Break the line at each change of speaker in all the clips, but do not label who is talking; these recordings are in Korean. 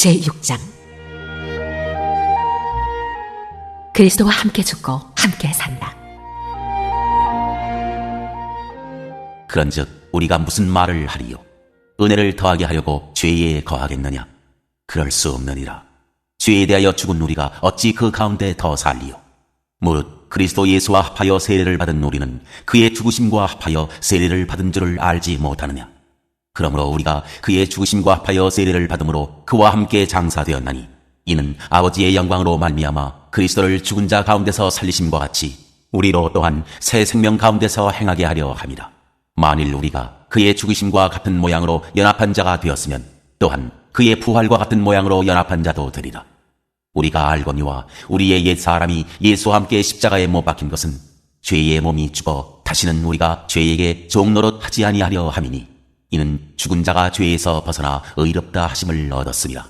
제6장. 그리스도와 함께 죽고 함께 산다.
그런즉 우리가 무슨 말을 하리요? 은혜를 더하게 하려고 죄에 거하겠느냐? 그럴 수 없느니라. 죄에 대하여 죽은 우리가 어찌 그 가운데 더 살리요? 무릇 그리스도 예수와 합하여 세례를 받은 우리는 그의 죽으심과 합하여 세례를 받은 줄을 알지 못하느냐? 그러므로 우리가 그의 죽으심과 합하여 세례를 받음으로 그와 함께 장사되었나니, 이는 아버지의 영광으로 말미암아 그리스도를 죽은 자 가운데서 살리심과 같이 우리로 또한 새 생명 가운데서 행하게 하려 함이라. 만일 우리가 그의 죽으심과 같은 모양으로 연합한 자가 되었으면 또한 그의 부활과 같은 모양으로 연합한 자도 되리라. 우리가 알거니와 우리의 옛 사람이 예수와 함께 십자가에 못 박힌 것은 죄의 몸이 죽어 다시는 우리가 죄에게 종노릇 하지 아니하려 함이니, 이는 죽은 자가 죄에서 벗어나 의롭다 하심을 얻었습니다.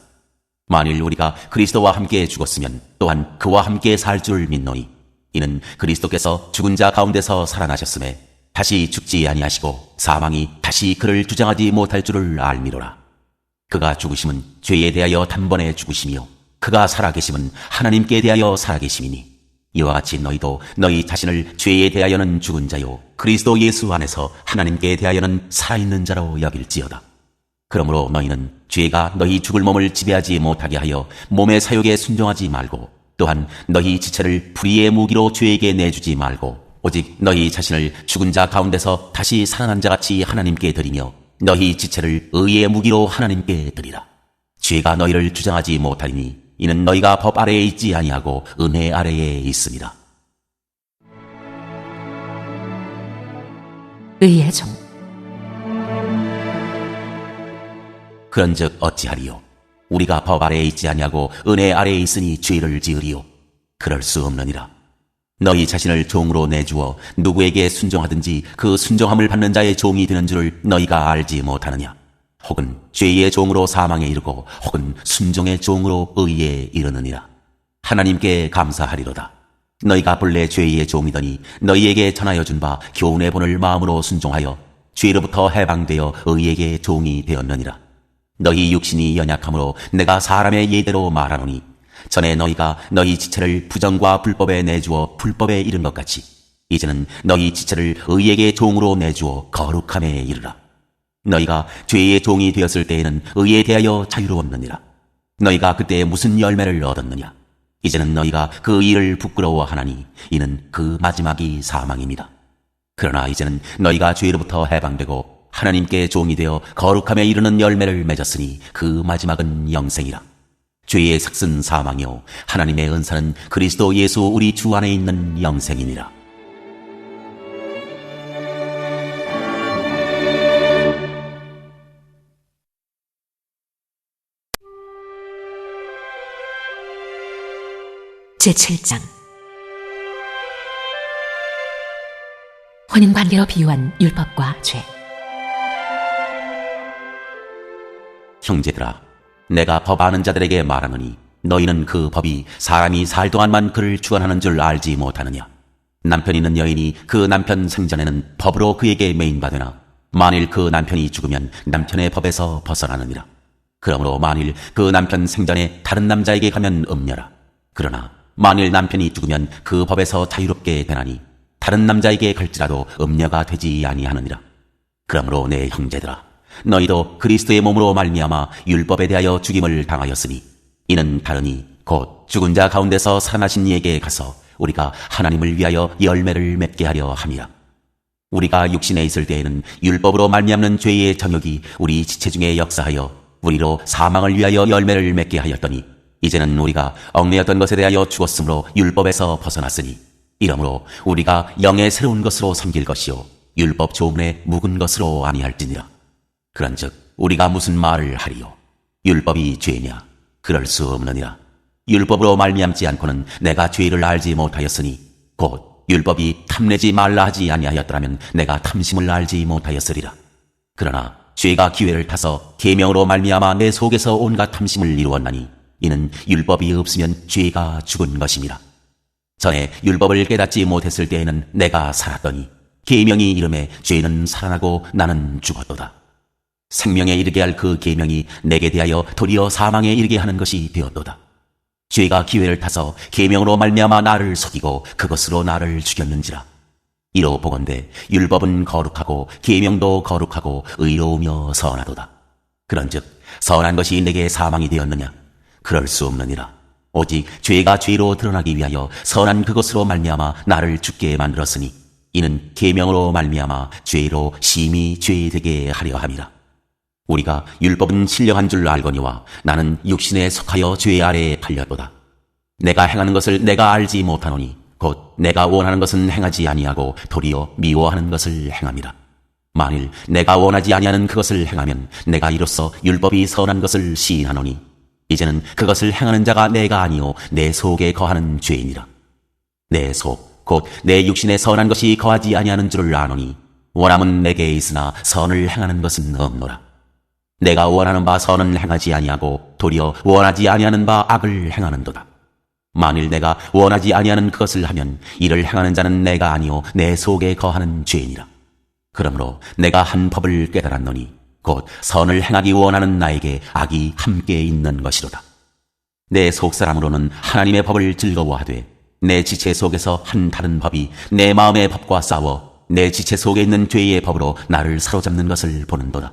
만일 우리가 그리스도와 함께 죽었으면 또한 그와 함께 살 줄 믿노니, 이는 그리스도께서 죽은 자 가운데서 살아나셨음에 다시 죽지 아니하시고 사망이 다시 그를 주장하지 못할 줄을 알미로라. 그가 죽으심은 죄에 대하여 단번에 죽으심이요 그가 살아계심은 하나님께 대하여 살아계심이니, 이와 같이 너희도 너희 자신을 죄에 대하여는 죽은 자요 그리스도 예수 안에서 하나님께 대하여는 살아있는 자로 여길지어다. 그러므로 너희는 죄가 너희 죽을 몸을 지배하지 못하게 하여 몸의 사욕에 순종하지 말고, 또한 너희 지체를 불의의 무기로 죄에게 내주지 말고, 오직 너희 자신을 죽은 자 가운데서 다시 살아난 자같이 하나님께 드리며 너희 지체를 의의 무기로 하나님께 드리라. 죄가 너희를 주장하지 못하리니, 이는 너희가 법 아래에 있지 아니하고 은혜 아래에 있습니다.
의의 종.
그런즉 어찌하리요? 우리가 법 아래에 있지 아니하고 은혜 아래에 있으니 죄를 지으리요? 그럴 수 없느니라. 너희 자신을 종으로 내주어 누구에게 순종하든지 그 순종함을 받는 자의 종이 되는 줄을 너희가 알지 못하느냐? 혹은 죄의 종으로 사망에 이르고 혹은 순종의 종으로 의에 이르느니라. 하나님께 감사하리로다. 너희가 본래 죄의 종이더니 너희에게 전하여 준 바 교훈의 본을 마음으로 순종하여 죄로부터 해방되어 의에게 종이 되었느니라. 너희 육신이 연약함으로 내가 사람의 예대로 말하노니, 전에 너희가 너희 지체를 부정과 불법에 내주어 불법에 이른 것 같이 이제는 너희 지체를 의에게 종으로 내주어 거룩함에 이르라. 너희가 죄의 종이 되었을 때에는 의에 대하여 자유로웠느니라. 너희가 그때 무슨 열매를 얻었느냐? 이제는 너희가 그 일을 부끄러워하나니, 이는 그 마지막이 사망입니다. 그러나 이제는 너희가 죄로부터 해방되고 하나님께 종이 되어 거룩함에 이르는 열매를 맺었으니 그 마지막은 영생이라. 죄의 삭슨 사망이요 하나님의 은사는 그리스도 예수 우리 주 안에 있는 영생이니라.
제7장. 혼인관계로 비유한 율법과 죄.
형제들아, 내가 법 아는 자들에게 말하노니, 너희는 그 법이 사람이 살 동안만 그를 주관하는 줄 알지 못하느냐? 남편 있는 여인이 그 남편 생전에는 법으로 그에게 매인받으나, 만일 그 남편이 죽으면 남편의 법에서 벗어나느니라. 그러므로 만일 그 남편 생전에 다른 남자에게 가면 음녀라. 그러나 만일 남편이 죽으면 그 법에서 자유롭게 되나니 다른 남자에게 갈지라도 음녀가 되지 아니하느니라. 그러므로 내 형제들아, 너희도 그리스도의 몸으로 말미암아 율법에 대하여 죽임을 당하였으니, 이는 다르니 곧 죽은 자 가운데서 살아나신 이에게 가서 우리가 하나님을 위하여 열매를 맺게 하려 함이라. 우리가 육신에 있을 때에는 율법으로 말미암는 죄의 정욕이 우리 지체 중에 역사하여 우리로 사망을 위하여 열매를 맺게 하였더니, 이제는 우리가 얽매였던 것에 대하여 죽었으므로 율법에서 벗어났으니, 이러므로 우리가 영의 새로운 것으로 섬길 것이요 율법 조문에 묵은 것으로 아니할지니라. 그런즉 우리가 무슨 말을 하리요? 율법이 죄냐? 그럴 수 없느니라. 율법으로 말미암지 않고는 내가 죄를 알지 못하였으니, 곧 율법이 탐내지 말라 하지 아니하였더라면 내가 탐심을 알지 못하였으리라. 그러나 죄가 기회를 타서 계명으로 말미암아 내 속에서 온갖 탐심을 이루었나니, 이는 율법이 없으면 죄가 죽은 것임이라. 전에 율법을 깨닫지 못했을 때에는 내가 살았더니 계명이 이름에 죄는 살아나고 나는 죽었도다. 생명에 이르게 할 그 계명이 내게 대하여 도리어 사망에 이르게 하는 것이 되었도다. 죄가 기회를 타서 계명으로 말미암아 나를 속이고 그것으로 나를 죽였는지라. 이로 보건대 율법은 거룩하고 계명도 거룩하고 의로우며 선하도다. 그런즉 선한 것이 내게 사망이 되었느냐? 그럴 수 없느니라. 오직 죄가 죄로 드러나기 위하여 선한 그것으로 말미암아 나를 죽게 만들었으니 이는 계명으로 말미암아 죄로 심히 죄되게 하려 함이라. 우리가 율법은 신령한 줄 알거니와 나는 육신에 속하여 죄 아래에 팔렸도다. 내가 행하는 것을 내가 알지 못하노니 곧 내가 원하는 것은 행하지 아니하고 도리어 미워하는 것을 행함이라. 만일 내가 원하지 아니하는 그것을 행하면 내가 이로써 율법이 선한 것을 시인하노니 이제는 그것을 행하는 자가 내가 아니요 내 속에 거하는 죄이니라. 내 속, 곧 내 육신에 선한 것이 거하지 아니하는 줄을 아노니 원함은 내게 있으나 선을 행하는 것은 없노라. 내가 원하는 바 선은 행하지 아니하고 도리어 원하지 아니하는 바 악을 행하는도다. 만일 내가 원하지 아니하는 그것을 하면 이를 행하는 자는 내가 아니요 내 속에 거하는 죄이니라. 그러므로 내가 한 법을 깨달았노니 곧 선을 행하기 원하는 나에게 악이 함께 있는 것이로다. 내 속사람으로는 하나님의 법을 즐거워하되 내 지체 속에서 한 다른 법이 내 마음의 법과 싸워 내 지체 속에 있는 죄의 법으로 나를 사로잡는 것을 보는도다.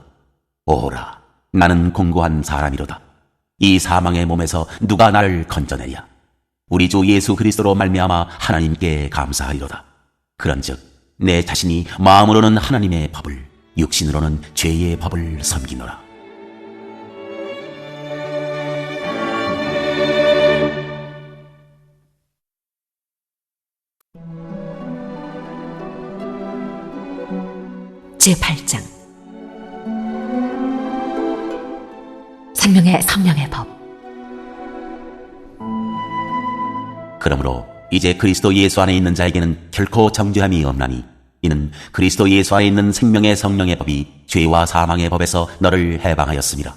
오라, 나는 공고한 사람이로다. 이 사망의 몸에서 누가 나를 건져내랴? 우리 주 예수 그리스도로 말미암아 하나님께 감사하리로다. 그런즉 내 자신이 마음으로는 하나님의 법을, 육신으로는 죄의 법을 섬기노라.
제8장 생명의 성령의 법.
그러므로 이제 그리스도 예수 안에 있는 자에게는 결코 정죄함이 없나니 이는 그리스도 예수 안에 있는 생명의 성령의 법이 죄와 사망의 법에서 너를 해방하였습니다.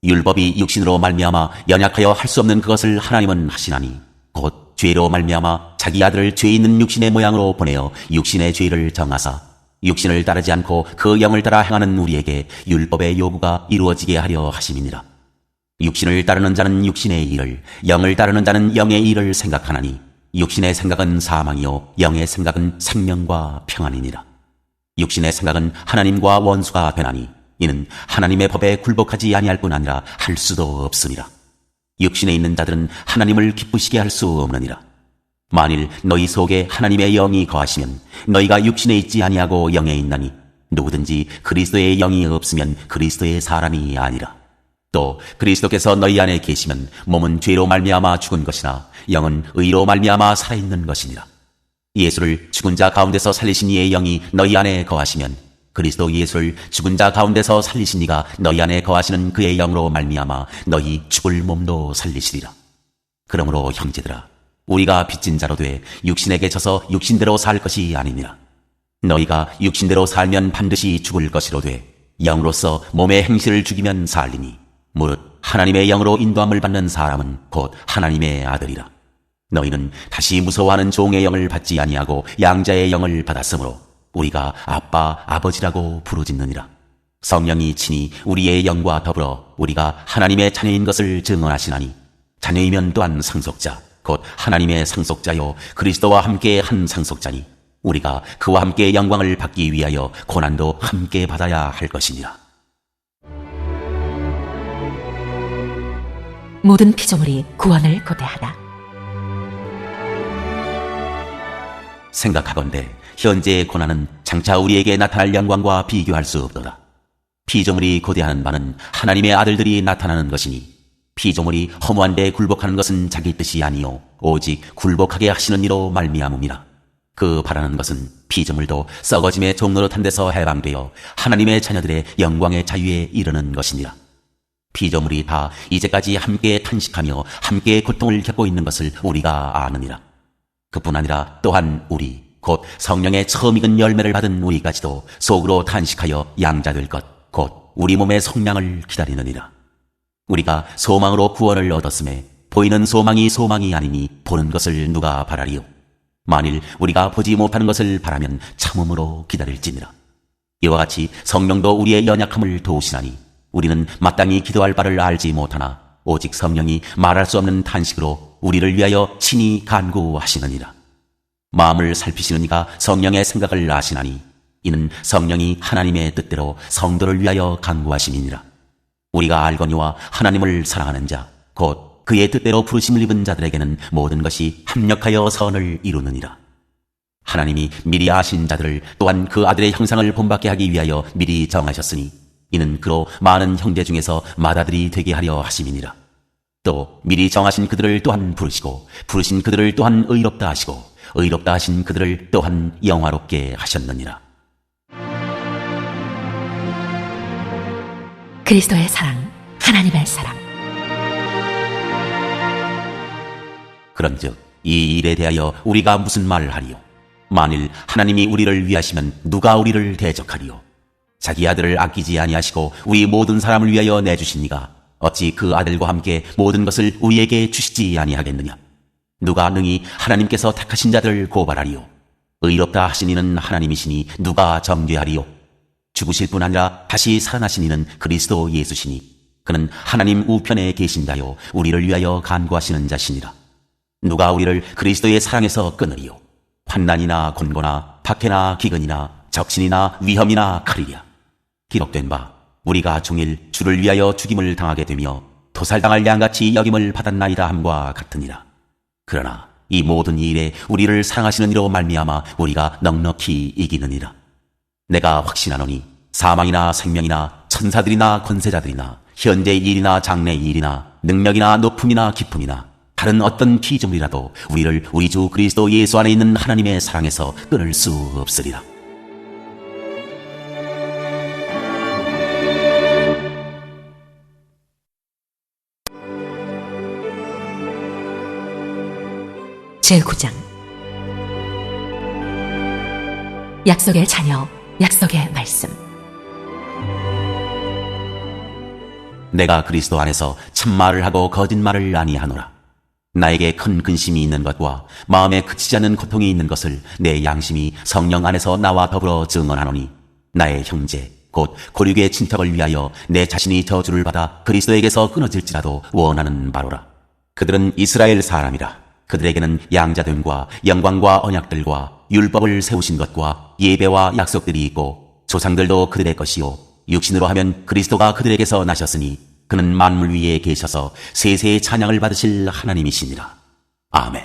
율법이 육신으로 말미암아 연약하여 할 수 없는 그것을 하나님은 하시나니 곧 죄로 말미암아 자기 아들을 죄 있는 육신의 모양으로 보내어 육신의 죄를 정하사 육신을 따르지 않고 그 영을 따라 행하는 우리에게 율법의 요구가 이루어지게 하려 하심이니라. 육신을 따르는 자는 육신의 일을, 영을 따르는 자는 영의 일을 생각하나니 육신의 생각은 사망이요 영의 생각은 생명과 평안이니라. 육신의 생각은 하나님과 원수가 되나니 이는 하나님의 법에 굴복하지 아니할 뿐 아니라 할 수도 없음이라. 육신에 있는 자들은 하나님을 기쁘시게 할 수 없느니라. 만일 너희 속에 하나님의 영이 거하시면 너희가 육신에 있지 아니하고 영에 있나니 누구든지 그리스도의 영이 없으면 그리스도의 사람이 아니라. 또 그리스도께서 너희 안에 계시면 몸은 죄로 말미암아 죽은 것이나 영은 의로 말미암아 살아있는 것이니라. 예수를 죽은 자 가운데서 살리신 이의 영이 너희 안에 거하시면 그리스도 예수를 죽은 자 가운데서 살리신 이가 너희 안에 거하시는 그의 영으로 말미암아 너희 죽을 몸도 살리시리라. 그러므로 형제들아, 우리가 빚진 자로 돼 육신에게 져서 육신대로 살 것이 아니니라. 너희가 육신대로 살면 반드시 죽을 것이로 돼 영으로서 몸의 행실을 죽이면 살리니 무릇 하나님의 영으로 인도함을 받는 사람은 곧 하나님의 아들이라. 너희는 다시 무서워하는 종의 영을 받지 아니하고 양자의 영을 받았으므로 우리가 아빠 아버지라고 부르짖느니라. 성령이 친히 우리의 영과 더불어 우리가 하나님의 자녀인 것을 증언하시나니 자녀이면 또한 상속자 곧 하나님의 상속자요 그리스도와 함께 한 상속자니 우리가 그와 함께 영광을 받기 위하여 고난도 함께 받아야 할 것이니라.
모든 피조물이 구원을 고대하다.
생각하건대 현재의 고난은 장차 우리에게 나타날 영광과 비교할 수 없도다. 피조물이 고대하는 바는 하나님의 아들들이 나타나는 것이니 피조물이 허무한 데 굴복하는 것은 자기 뜻이 아니요 오직 굴복하게 하시는 이로 말미암음이라. 그 바라는 것은 피조물도 썩어짐의 종노릇한 데서 해방되어 하나님의 자녀들의 영광의 자유에 이르는 것이니라. 피조물이 다 이제까지 함께 탄식하며 함께 고통을 겪고 있는 것을 우리가 아느니라. 그뿐 아니라 또한 우리 곧 성령의 처음 익은 열매를 받은 우리까지도 속으로 탄식하여 양자될 것 곧 우리 몸의 속량을 기다리느니라. 우리가 소망으로 구원을 얻었음에 보이는 소망이 소망이 아니니 보는 것을 누가 바라리요. 만일 우리가 보지 못하는 것을 바라면 참음으로 기다릴지니라. 이와 같이 성령도 우리의 연약함을 도우시나니 우리는 마땅히 기도할 바를 알지 못하나 오직 성령이 말할 수 없는 탄식으로 우리를 위하여 친히 간구하시느니라. 마음을 살피시는 이가 성령의 생각을 아시나니 이는 성령이 하나님의 뜻대로 성도를 위하여 간구하심이니라. 우리가 알거니와 하나님을 사랑하는 자 곧 그의 뜻대로 부르심을 입은 자들에게는 모든 것이 합력하여 선을 이루느니라. 하나님이 미리 아신 자들을 또한 그 아들의 형상을 본받게 하기 위하여 미리 정하셨으니 이는 그로 많은 형제 중에서 맏아들이 되게 하려 하심이니라. 또 미리 정하신 그들을 또한 부르시고 부르신 그들을 또한 의롭다 하시고 의롭다 하신 그들을 또한 영화롭게 하셨느니라.
그리스도의 사랑, 하나님의 사랑.
그런즉 이 일에 대하여 우리가 무슨 말을 하리요? 만일 하나님이 우리를 위하시면 누가 우리를 대적하리요? 자기 아들을 아끼지 아니하시고 우리 모든 사람을 위하여 내주신 이가 어찌 그 아들과 함께 모든 것을 우리에게 주시지 아니하겠느냐? 누가 능히 하나님께서 택하신 자들을 고발하리요? 의롭다 하신 이는 하나님이시니 누가 정죄하리요? 죽으실 뿐 아니라 다시 살아나신 이는 그리스도 예수시니 그는 하나님 우편에 계신 자요 우리를 위하여 간구하시는 자시니라. 누가 우리를 그리스도의 사랑에서 끊으리요? 환난이나 곤고나 박해나 기근이나 적신이나 위험이나 칼이랴. 기록된 바 우리가 종일 주를 위하여 죽임을 당하게 되며 도살당할 양같이 여김을 받았나이다 함과 같으니라. 그러나 이 모든 일에 우리를 사랑하시는 이로 말미암아 우리가 넉넉히 이기느니라. 내가 확신하노니 사망이나 생명이나 천사들이나 권세자들이나 현재 일이나 장래 일이나 능력이나 높음이나 깊음이나 다른 어떤 피조물이라도 우리를 우리 주 그리스도 예수 안에 있는 하나님의 사랑에서 끊을 수 없으리라.
제9장 약속의 자녀, 약속의 말씀.
내가 그리스도 안에서 참말을 하고 거짓말을 아니하노라. 나에게 큰 근심이 있는 것과 마음에 그치지 않는 고통이 있는 것을 내 양심이 성령 안에서 나와 더불어 증언하노니 나의 형제 곧 고륙의 친척을 위하여 내 자신이 저주를 받아 그리스도에게서 끊어질지라도 원하는 바로라. 그들은 이스라엘 사람이라. 그들에게는 양자됨과 영광과 언약들과 율법을 세우신 것과 예배와 약속들이 있고 조상들도 그들의 것이요 육신으로 하면 그리스도가 그들에게서 나셨으니 그는 만물 위에 계셔서 세세의 찬양을 받으실 하나님이시니라. 아멘.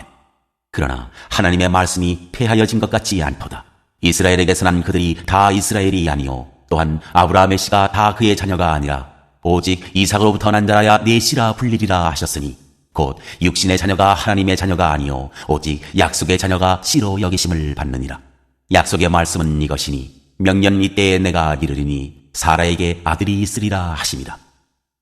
그러나 하나님의 말씀이 폐하여진 것 같지 않도다. 이스라엘에게서 난 그들이 다 이스라엘이 아니요 또한 아브라함의 씨가 다 그의 자녀가 아니라 오직 이삭으로부터 난 자라야 내 씨라 불리리라 하셨으니 곧 육신의 자녀가 하나님의 자녀가 아니요 오직 약속의 자녀가 씨로 여기심을 받느니라. 약속의 말씀은 이것이니 명년 이때에 내가 이르리니 사라에게 아들이 있으리라 하심이라.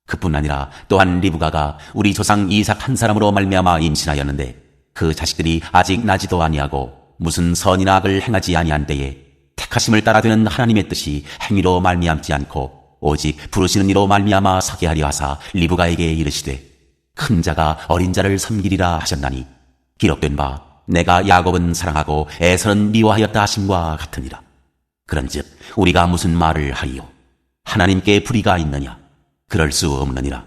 그뿐 아니라 또한 리브가가 우리 조상 이삭 한 사람으로 말미암아 임신하였는데 그 자식들이 아직 나지도 아니하고 무슨 선이나 악을 행하지 아니한 때에 택하심을 따라 되는 하나님의 뜻이 행위로 말미암지 않고 오직 부르시는 이로 말미암아 서게 하려 하사 리브가에게 이르시되 큰 자가 어린 자를 섬기리라 하셨나니 기록된 바 내가 야곱은 사랑하고 에서는 미워하였다 하심과 같으니라. 그런즉 우리가 무슨 말을 하리요? 하나님께 불의가 있느냐? 그럴 수 없느니라.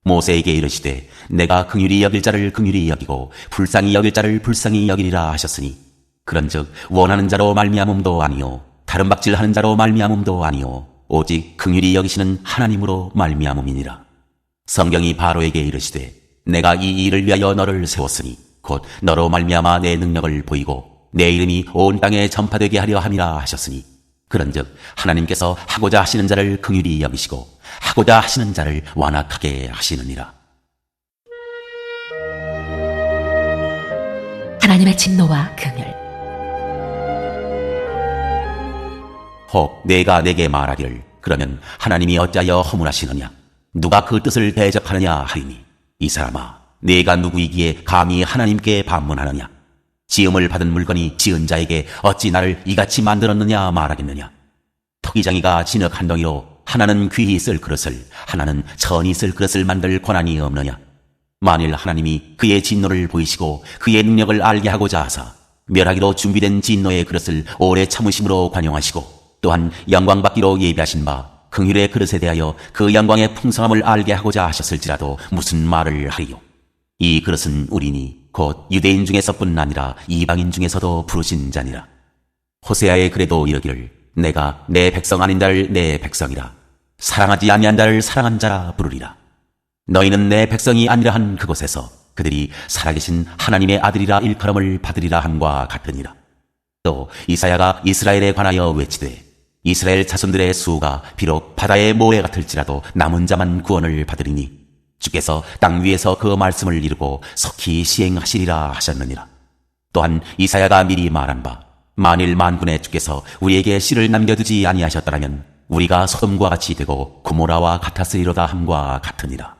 모세에게 이르시되 내가 긍휼히 여길 자를 긍휼히 여기고 불쌍히 여길 자를 불쌍히 여기리라 하셨으니 그런즉 원하는 자로 말미암음도 아니요 다른 박질하는 자로 말미암음도 아니요 오직 긍휼히 여기시는 하나님으로 말미암음이니라. 성경이 바로에게 이르시되 내가 이 일을 위하여 너를 세웠으니 곧 너로 말미암아 내 능력을 보이고 내 이름이 온 땅에 전파되게 하려 함이라 하셨으니 그런즉 하나님께서 하고자 하시는 자를 긍휼히 여기시고 하고자 하시는 자를 완악하게 하시느니라.
하나님의 진노와 긍휼.
혹 내가 내게 말하기를 그러면 하나님이 어찌하여 허물하시느냐? 누가 그 뜻을 대적하느냐 하리니 이 사람아 내가 누구이기에 감히 하나님께 반문하느냐? 지음을 받은 물건이 지은 자에게 어찌 나를 이같이 만들었느냐 말하겠느냐? 토기장이가 진흙 한 덩이로 하나는 귀히 쓸 그릇을 하나는 천히 쓸 그릇을 만들 권한이 없느냐? 만일 하나님이 그의 진노를 보이시고 그의 능력을 알게 하고자 하사 멸하기로 준비된 진노의 그릇을 오래 참으심으로 관용하시고 또한 영광 받기로 예비하신 바 긍휼의 그릇에 대하여 그 영광의 풍성함을 알게 하고자 하셨을지라도 무슨 말을 하리요. 이 그릇은 우리니 곧 유대인 중에서뿐 아니라 이방인 중에서도 부르신 자니라. 호세아의 글에도 이르기를 내가 내 백성 아닌 자를 내 백성이라 사랑하지 아니한 자를 사랑한 자라 부르리라. 너희는 내 백성이 아니라 한 그곳에서 그들이 살아계신 하나님의 아들이라 일컬음을 받으리라 함과 같으니라. 또 이사야가 이스라엘에 관하여 외치되 이스라엘 자손들의 수가 비록 바다의 모래 같을지라도 남은 자만 구원을 받으리니 주께서 땅 위에서 그 말씀을 이루고 속히 시행하시리라 하셨느니라. 또한 이사야가 미리 말한 바 만일 만군의 주께서 우리에게 씨를 남겨두지 아니하셨더라면 우리가 소돔과 같이 되고 고모라와 같았으리로다 함과 같으니라.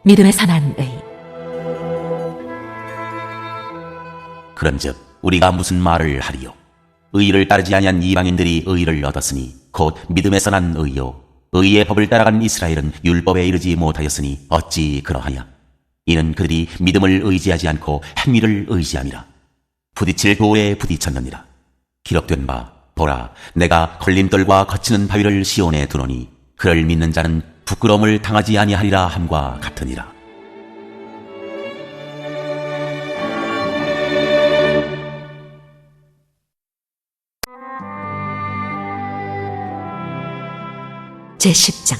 믿음의 선한 의.
그런즉 우리가 무슨 말을 하리요. 의를 따르지 아니한 이방인들이 의를 얻었으니 곧 믿음에 선한 의요. 의의 법을 따라간 이스라엘은 율법에 이르지 못하였으니 어찌 그러하냐. 이는 그들이 믿음을 의지하지 않고 행위를 의지함이라. 부딪힐 돌에 부딪혔느니라. 기록된 바 보라 내가 걸림돌과 거치는 바위를 시온에 두노니 그를 믿는 자는 부끄러움을 당하지 아니하리라 함과 같으니라.
제10장.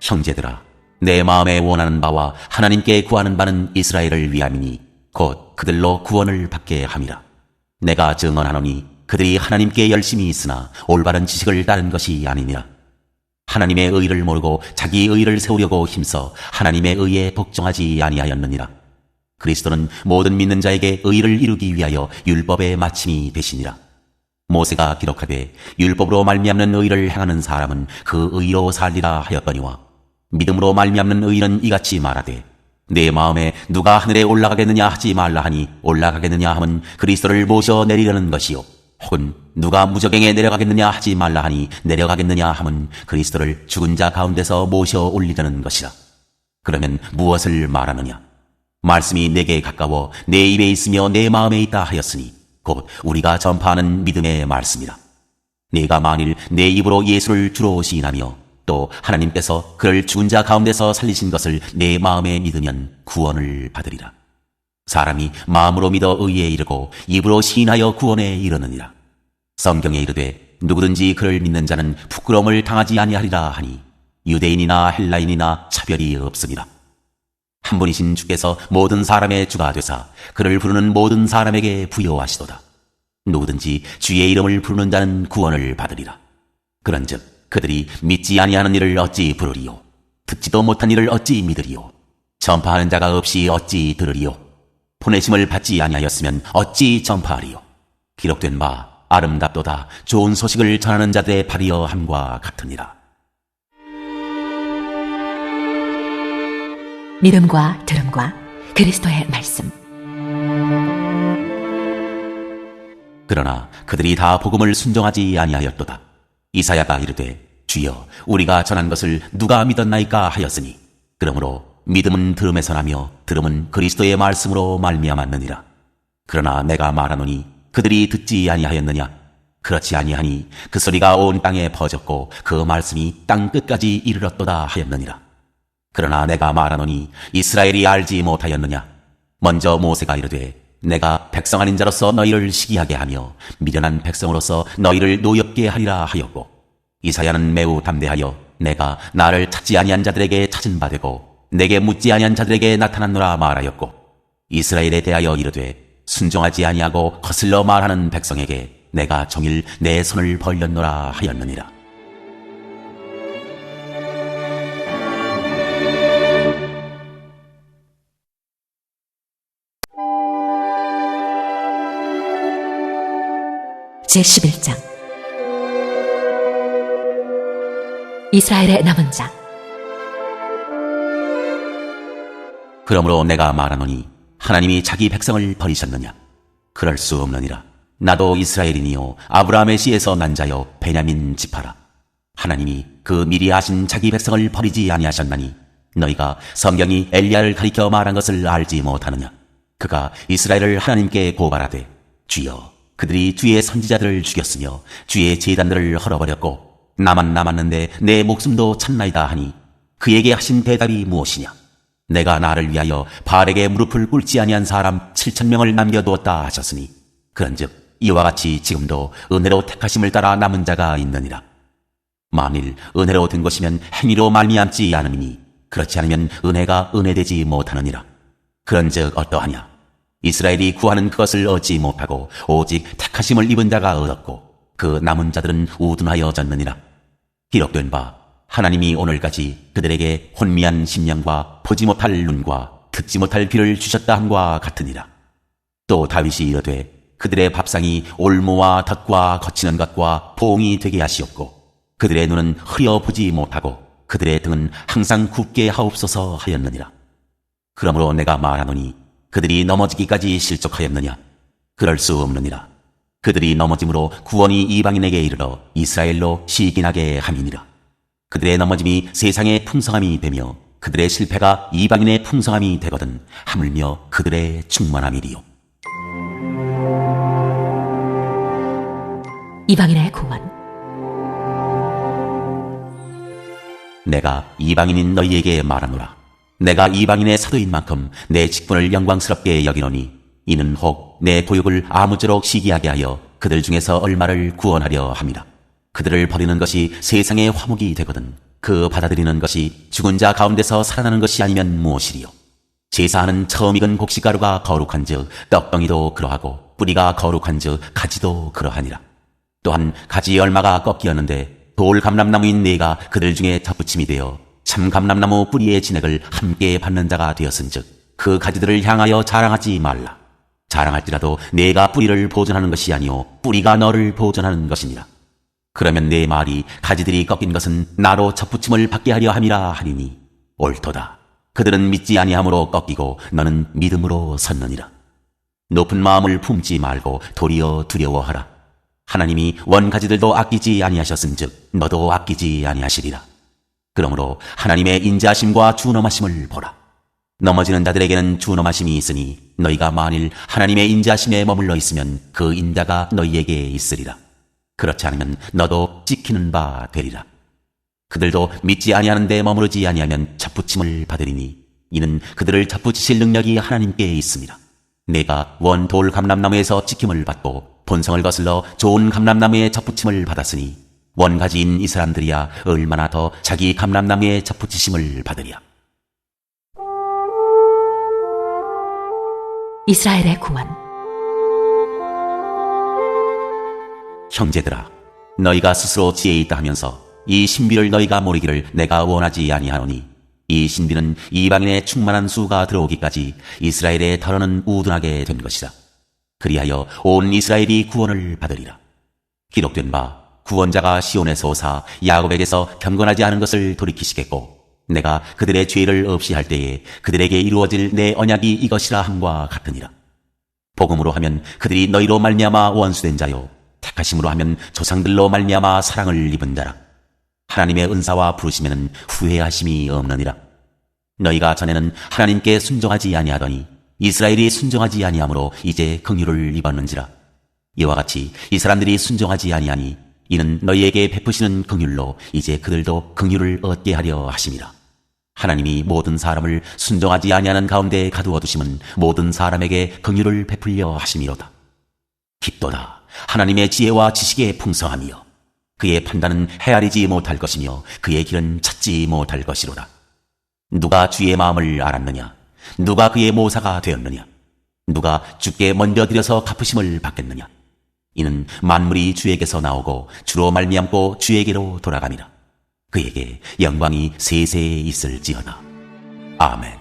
형제들아 내 마음에 원하는 바와 하나님께 구하는 바는 이스라엘을 위함이니 곧 그들로 구원을 받게 함이라. 내가 증언하노니 그들이 하나님께 열심히 있으나 올바른 지식을 따른 것이 아니니라. 하나님의 의를 모르고 자기 의를 세우려고 힘써 하나님의 의에 복종하지 아니하였느니라. 그리스도는 모든 믿는 자에게 의를 이루기 위하여 율법의 마침이 되시니라. 모세가 기록하되 율법으로 말미암는 의를 행하는 사람은 그 의로 살리라 하였거니와 믿음으로 말미암는 의는 이같이 말하되 내 마음에 누가 하늘에 올라가겠느냐 하지 말라 하니 올라가겠느냐 함은 그리스도를 모셔 내리려는 것이요 혹은 누가 무저갱에 내려가겠느냐 하지 말라 하니 내려가겠느냐 함은 그리스도를 죽은 자 가운데서 모셔 올리려는 것이라. 그러면 무엇을 말하느냐. 말씀이 내게 가까워 내 입에 있으며 내 마음에 있다 하였으니 곧 우리가 전파하는 믿음의 말씀이라. 네가 만일 내 입으로 예수를 주로 시인하며 또 하나님께서 그를 죽은 자 가운데서 살리신 것을 내 마음에 믿으면 구원을 받으리라. 사람이 마음으로 믿어 의에 이르고 입으로 시인하여 구원에 이르느니라. 성경에 이르되 누구든지 그를 믿는 자는 부끄러움을 당하지 아니하리라 하니 유대인이나 헬라인이나 차별이 없으니라. 한 분이신 주께서 모든 사람의 주가 되사 그를 부르는 모든 사람에게 부여하시도다. 누구든지 주의 이름을 부르는 자는 구원을 받으리라. 그런즉 그들이 믿지 아니하는 일을 어찌 부르리요. 듣지도 못한 일을 어찌 믿으리요. 전파하는 자가 없이 어찌 들으리요. 보내심을 받지 아니하였으면 어찌 전파하리요. 기록된 바 아름답도다 좋은 소식을 전하는 자들의 발이여 함과 같으니라.
믿음과 들음과 그리스도의 말씀.
그러나 그들이 다 복음을 순종하지 아니하였도다. 이사야가 이르되 주여 우리가 전한 것을 누가 믿었나이까 하였으니 그러므로 믿음은 들음에서 나며 들음은 그리스도의 말씀으로 말미암았느니라. 그러나 내가 말하노니 그들이 듣지 아니하였느냐. 그렇지 아니하니 그 소리가 온 땅에 퍼졌고 그 말씀이 땅 끝까지 이르렀도다 하였느니라. 그러나 내가 말하노니 이스라엘이 알지 못하였느냐. 먼저 모세가 이르되 내가 백성 아닌 자로서 너희를 시기하게 하며 미련한 백성으로서 너희를 노엽게 하리라 하였고 이사야는 매우 담대하여 내가 나를 찾지 아니한 자들에게 찾은 바 되고 내게 묻지 아니한 자들에게 나타났노라 말하였고 이스라엘에 대하여 이르되 순종하지 아니하고 거슬러 말하는 백성에게 내가 종일 내 손을 벌렸노라 하였느니라.
제11장. 이스라엘의 남은 자.
그러므로 내가 말하노니 하나님이 자기 백성을 버리셨느냐. 그럴 수 없느니라. 나도 이스라엘이니요 아브라함의 씨에서 난 자여 베냐민 지파라. 하나님이 그 미리 아신 자기 백성을 버리지 아니하셨나니 너희가 성경이 엘리야를 가리켜 말한 것을 알지 못하느냐. 그가 이스라엘을 하나님께 고발하되 주여 그들이 주의 선지자들을 죽였으며 주의 제단들을 헐어버렸고 나만 남았는데 내 목숨도 찾나이다 하니 그에게 하신 대답이 무엇이냐? 내가 나를 위하여 바알에게 무릎을 꿇지 아니한 사람 7,000명을 남겨두었다 하셨으니 그런즉 이와 같이 지금도 은혜로 택하심을 따라 남은 자가 있느니라. 만일 은혜로 된 것이면 행위로 말미암지 않음이니 그렇지 않으면 은혜가 은혜되지 못하느니라. 그런즉 어떠하냐? 이스라엘이 구하는 그것을 얻지 못하고 오직 택하심을 입은 자가 얻었고 그 남은 자들은 우둔하여졌느니라. 기록된 바 하나님이 오늘까지 그들에게 혼미한 심령과 보지 못할 눈과 듣지 못할 귀를 주셨다 함과 같으니라. 또 다윗이 이르되 그들의 밥상이 올무와 덫과 거치는 것과 봉이 되게 하시옵고 그들의 눈은 흐려 보지 못하고 그들의 등은 항상 굳게 하옵소서 하였느니라. 그러므로 내가 말하노니 그들이 넘어지기까지 실족하였느냐? 그럴 수 없느니라. 그들이 넘어짐으로 구원이 이방인에게 이르러 이스라엘로 시기나게 함이니라. 그들의 넘어짐이 세상의 풍성함이 되며 그들의 실패가 이방인의 풍성함이 되거든 하물며 그들의 충만함이리요.
이방인의 구원.
내가 이방인인 너희에게 말하노라. 내가 이방인의 사도인 만큼 내 직분을 영광스럽게 여기노니 이는 혹 내 보육을 아무쪼록 시기하게 하여 그들 중에서 얼마를 구원하려 함이라. 그들을 버리는 것이 세상의 화목이 되거든 그 받아들이는 것이 죽은 자 가운데서 살아나는 것이 아니면 무엇이리요. 제사하는 처음 익은 곡식가루가 거룩한 즉 떡덩이도 그러하고 뿌리가 거룩한 즉 가지도 그러하니라. 또한 가지 얼마가 꺾이었는데 돌 감람나무인 네가 그들 중에 접붙임이 되어 참 감람나무 뿌리의 진액을 함께 받는 자가 되었은즉 그 가지들을 향하여 자랑하지 말라. 자랑할지라도 네가 뿌리를 보존하는 것이 아니오 뿌리가 너를 보존하는 것이니라. 그러면 내 말이 가지들이 꺾인 것은 나로 접붙임을 받게 하려 함이라 하리니 옳도다. 그들은 믿지 아니함으로 꺾이고 너는 믿음으로 섰느니라. 높은 마음을 품지 말고 도리어 두려워하라. 하나님이 원가지들도 아끼지 아니하셨은즉 너도 아끼지 아니하시리라. 그러므로 하나님의 인자하심과 준엄하심을 보라. 넘어지는 자들에게는 준엄하심이 있으니 너희가 만일 하나님의 인자하심에 머물러 있으면 그 인자가 너희에게 있으리라. 그렇지 않으면 너도 찍히는 바 되리라. 그들도 믿지 아니하는데 머무르지 아니하면 접붙임을 받으리니 이는 그들을 접붙이실 능력이 하나님께 있습니다. 내가 원 돌 감람나무에서 찍힘을 받고 본성을 거슬러 좋은 감람나무에 접붙임을 받았으니 원가지인 이 사람들이야 얼마나 더 자기 감람나무에 접붙이심을 받으랴.
이스라엘의 구원.
형제들아, 너희가 스스로 지혜 있다 하면서 이 신비를 너희가 모르기를 내가 원하지 아니하노니 이 신비는 이방인의 충만한 수가 들어오기까지 이스라엘의 털어는 우둔하게 된 것이다. 그리하여 온 이스라엘이 구원을 받으리라. 기록된 바 구원자가 시온에서 오사 야곱에게서 경건하지 않은 것을 돌이키시겠고 내가 그들의 죄를 없이 할 때에 그들에게 이루어질 내 언약이 이것이라 함과 같으니라. 복음으로 하면 그들이 너희로 말미암아 원수된 자요 택하심으로 하면 조상들로 말미암아 사랑을 입은 자라. 하나님의 은사와 부르심에는 후회하심이 없느니라. 너희가 전에는 하나님께 순종하지 아니하더니 이스라엘이 순종하지 아니하므로 이제 긍휼을 입었는지라. 이와 같이 이 사람들이 순종하지 아니하니 이는 너희에게 베푸시는 긍휼로 이제 그들도 긍휼을 얻게 하려 하심이라. 하나님이 모든 사람을 순종하지 아니하는 가운데 가두어 두심은 모든 사람에게 긍휼을 베풀려 하심이로다. 깊도다. 하나님의 지혜와 지식의 풍성함이여 그의 판단은 헤아리지 못할 것이며 그의 길은 찾지 못할 것이로다. 누가 주의 마음을 알았느냐? 누가 그의 모사가 되었느냐? 누가 주께 먼저 드려서 갚으심을 받겠느냐? 이는 만물이 주에게서 나오고 주로 말미암고 주에게로 돌아가니라. 그에게 영광이 세세에 있을지어다. 아멘.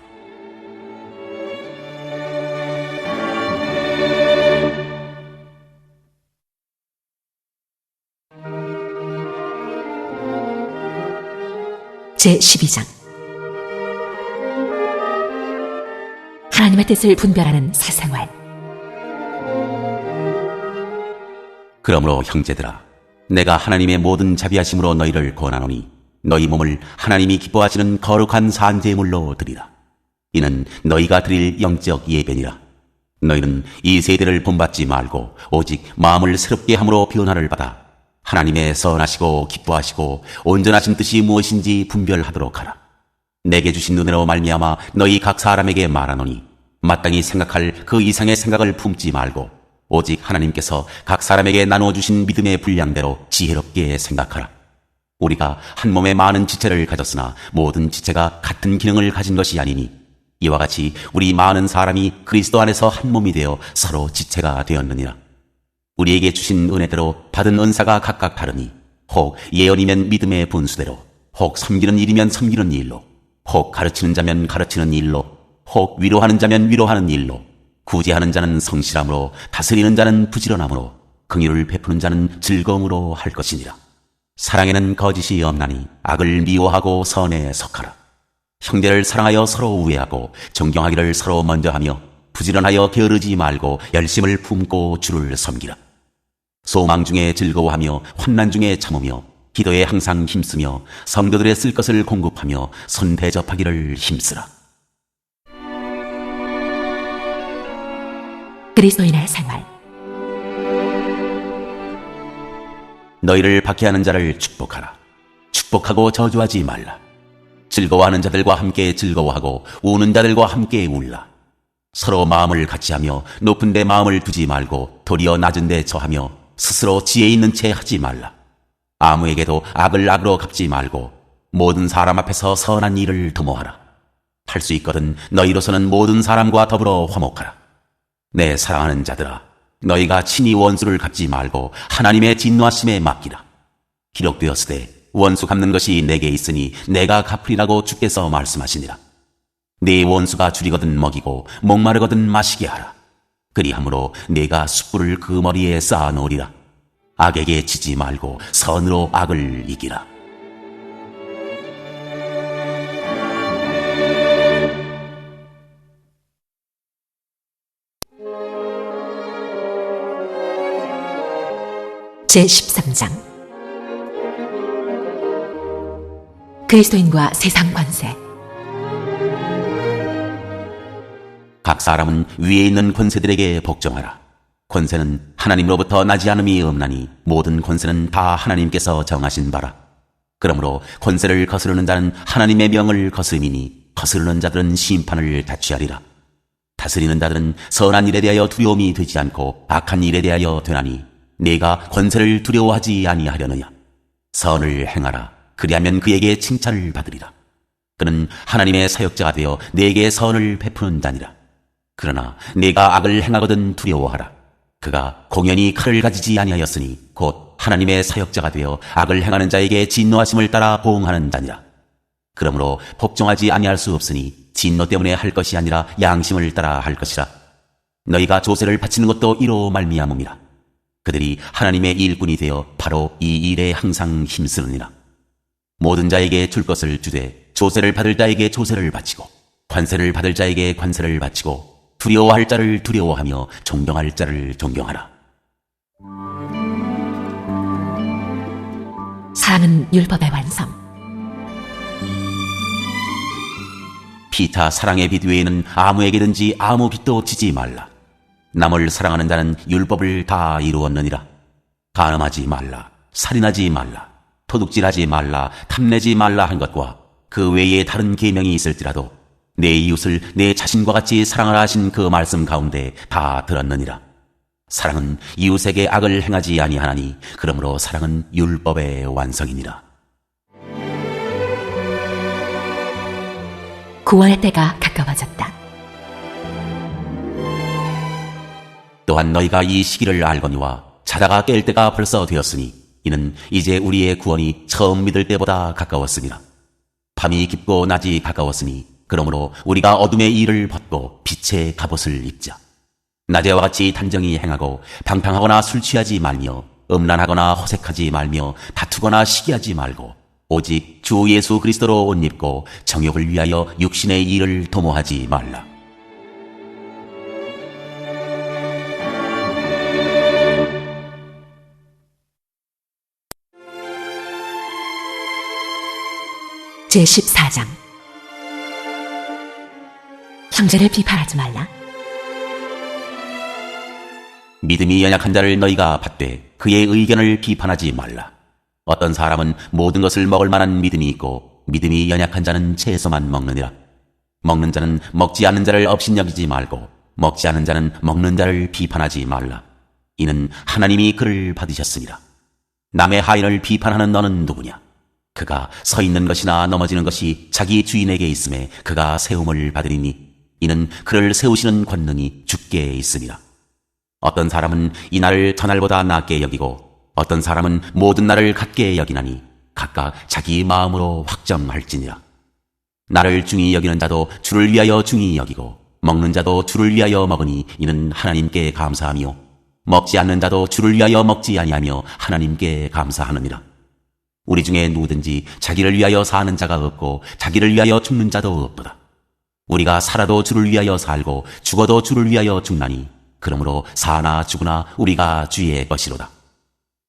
제12장. 하나님의 뜻을 분별하는 사생활.
그러므로 형제들아, 내가 하나님의 모든 자비하심으로 너희를 권하노니 너희 몸을 하나님이 기뻐하시는 거룩한 산제물로 드리라. 이는 너희가 드릴 영적 예배니라. 너희는 이 세대를 본받지 말고 오직 마음을 새롭게 함으로 변화를 받아 하나님의 선하시고 기뻐하시고 온전하신 뜻이 무엇인지 분별하도록 하라. 내게 주신 눈으로 말미암아 너희 각 사람에게 말하노니 마땅히 생각할 그 이상의 생각을 품지 말고 오직 하나님께서 각 사람에게 나누어주신 믿음의 분량대로 지혜롭게 생각하라. 우리가 한 몸에 많은 지체를 가졌으나 모든 지체가 같은 기능을 가진 것이 아니니 이와 같이 우리 많은 사람이 그리스도 안에서 한 몸이 되어 서로 지체가 되었느니라. 우리에게 주신 은혜대로 받은 은사가 각각 다르니 혹 예언이면 믿음의 분수대로, 혹 섬기는 일이면 섬기는 일로, 혹 가르치는 자면 가르치는 일로, 혹 위로하는 자면 위로하는 일로, 구제하는 자는 성실함으로, 다스리는 자는 부지런함으로, 긍휼을 베푸는 자는 즐거움으로 할 것이니라. 사랑에는 거짓이 없나니 악을 미워하고 선에 속하라. 형제를 사랑하여 서로 우애하고 존경하기를 서로 먼저 하며 부지런하여 게으르지 말고 열심을 품고 주를 섬기라. 소망 중에 즐거워하며 환난 중에 참으며 기도에 항상 힘쓰며 성도들의 쓸 것을 공급하며 손 대접하기를 힘쓰라.
그리스도인의 생활.
너희를 박해하는 자를 축복하라. 축복하고 저주하지 말라. 즐거워하는 자들과 함께 즐거워하고 우는 자들과 함께 울라. 서로 마음을 같이하며 높은 데 마음을 두지 말고 도리어 낮은 데 처하며 스스로 지혜 있는 채 하지 말라. 아무에게도 악을 악으로 갚지 말고 모든 사람 앞에서 선한 일을 도모하라. 할 수 있거든 너희로서는 모든 사람과 더불어 화목하라. 내 사랑하는 자들아, 너희가 친히 원수를 갚지 말고 하나님의 진노하심에 맡기라. 기록되었으되 원수 갚는 것이 내게 있으니 내가 갚으리라고 주께서 말씀하시니라. 네 원수가 줄이거든 먹이고 목마르거든 마시게 하라. 그리함으로 네가 숯불을 그 머리에 쌓아 놓으리라. 악에게 지지 말고 선으로 악을 이기라.
제13장. 그리스도인과 세상 권세.
각 사람은 위에 있는 권세들에게 복종하라. 권세는 하나님으로부터 나지 않음이 없나니 모든 권세는 다 하나님께서 정하신 바라. 그러므로 권세를 거스르는 자는 하나님의 명을 거스름이니 거스르는 자들은 심판을 자취하리라. 다스리는 자들은 선한 일에 대하여 두려움이 되지 않고 악한 일에 대하여 되나니 네가 권세를 두려워하지 아니하려느냐. 선을 행하라. 그리하면 그에게 칭찬을 받으리라. 그는 하나님의 사역자가 되어 네게 선을 베푸는 자니라. 그러나 네가 악을 행하거든 두려워하라. 그가 공연히 칼을 가지지 아니하였으니 곧 하나님의 사역자가 되어 악을 행하는 자에게 진노하심을 따라 보응하는 자니라. 그러므로 복종하지 아니할 수 없으니 진노 때문에 할 것이 아니라 양심을 따라 할 것이라. 너희가 조세를 바치는 것도 이로 말미암음이라. 그들이 하나님의 일꾼이 되어 바로 이 일에 항상 힘쓰느니라. 모든 자에게 줄 것을 주되 조세를 받을 자에게 조세를 바치고 관세를 받을 자에게 관세를 바치고 두려워할 자를 두려워하며 존경할 자를 존경하라.
사랑은 율법의 완성.
피차 사랑의 빛 외에는 아무에게든지 아무 빛도 지지 말라. 남을 사랑하는 자는 율법을 다 이루었느니라. 간음하지 말라, 살인하지 말라, 도둑질하지 말라, 탐내지 말라 한 것과 그 외에 다른 계명이 있을지라도 내 이웃을 내 자신과 같이 사랑하라 하신 그 말씀 가운데 다 들었느니라. 사랑은 이웃에게 악을 행하지 아니하나니 그러므로 사랑은 율법의 완성이니라.
구원의 때가 가까워졌다.
또한 너희가 이 시기를 알거니와 자다가 깰 때가 벌써 되었으니 이는 이제 우리의 구원이 처음 믿을 때보다 가까웠으니라. 밤이 깊고 낮이 가까웠으니 그러므로 우리가 어둠의 일을 벗고 빛의 갑옷을 입자. 낮에와 같이 단정히 행하고 방탕하거나 술 취하지 말며 음란하거나 호색하지 말며 다투거나 시기하지 말고 오직 주 예수 그리스도로 옷 입고 정욕을 위하여 육신의 일을 도모하지 말라.
제14장. 형제를 비판하지 말라.
믿음이 연약한 자를 너희가 받되 그의 의견을 비판하지 말라. 어떤 사람은 모든 것을 먹을 만한 믿음이 있고 믿음이 연약한 자는 채소만 먹느니라. 먹는 자는 먹지 않는 자를 업신여기지 말고 먹지 않은 자는 먹는 자를 비판하지 말라. 이는 하나님이 그를 받으셨습니다. 남의 하인을 비판하는 너는 누구냐? 그가 서 있는 것이나 넘어지는 것이 자기 주인에게 있음에 그가 세움을 받으리니 이는 그를 세우시는 권능이 주께 있습니다. 어떤 사람은 이 날을 전날보다 낫게 여기고 어떤 사람은 모든 날을 같게 여기나니 각각 자기 마음으로 확정할지니라. 나를 중히 여기는 자도 주를 위하여 중히 여기고 먹는 자도 주를 위하여 먹으니 이는 하나님께 감사하며 먹지 않는 자도 주를 위하여 먹지 아니하며 하나님께 감사하느니라. 우리 중에 누구든지 자기를 위하여 사는 자가 없고 자기를 위하여 죽는 자도 없도다. 우리가 살아도 주를 위하여 살고 죽어도 주를 위하여 죽나니 그러므로 사나 죽으나 우리가 주의 것이로다.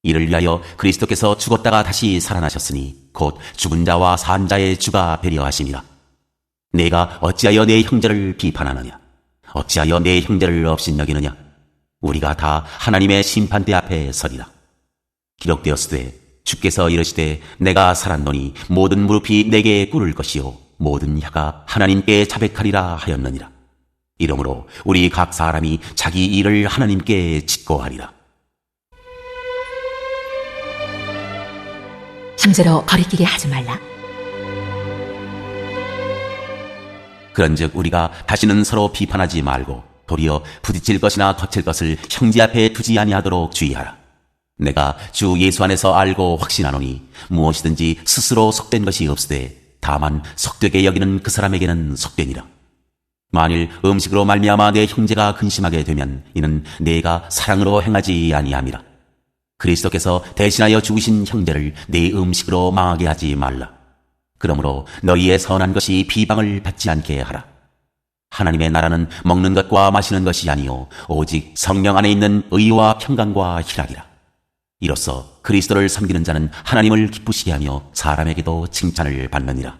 이를 위하여 그리스도께서 죽었다가 다시 살아나셨으니 곧 죽은 자와 산 자의 주가 배려하심이라. 내가 어찌하여 내 형제를 비판하느냐? 어찌하여 내 형제를 업신여기느냐? 우리가 다 하나님의 심판대 앞에 서리라. 기록되었으되 주께서 이르시되 내가 살았노니 모든 무릎이 내게 꿇을 것이요 모든 혀가 하나님께 자백하리라 하였느니라. 이러므로 우리 각 사람이 자기 일을 하나님께 짓고하리라.
형제로 거리끼게 하지 말라.
그런즉 우리가 다시는 서로 비판하지 말고 도리어 부딪힐 것이나 거칠 것을 형제 앞에 두지 아니하도록 주의하라. 내가 주 예수 안에서 알고 확신하노니 무엇이든지 스스로 속된 것이 없으되 다만 속되게 여기는 그 사람에게는 속되니라. 만일 음식으로 말미암아 내 형제가 근심하게 되면 이는 내가 사랑으로 행하지 아니함이라. 그리스도께서 대신하여 죽으신 형제를 내 음식으로 망하게 하지 말라. 그러므로 너희의 선한 것이 비방을 받지 않게 하라. 하나님의 나라는 먹는 것과 마시는 것이 아니요 오직 성령 안에 있는 의와 평강과 희락이라. 이로써 그리스도를 섬기는 자는 하나님을 기쁘시게 하며 사람에게도 칭찬을 받느니라.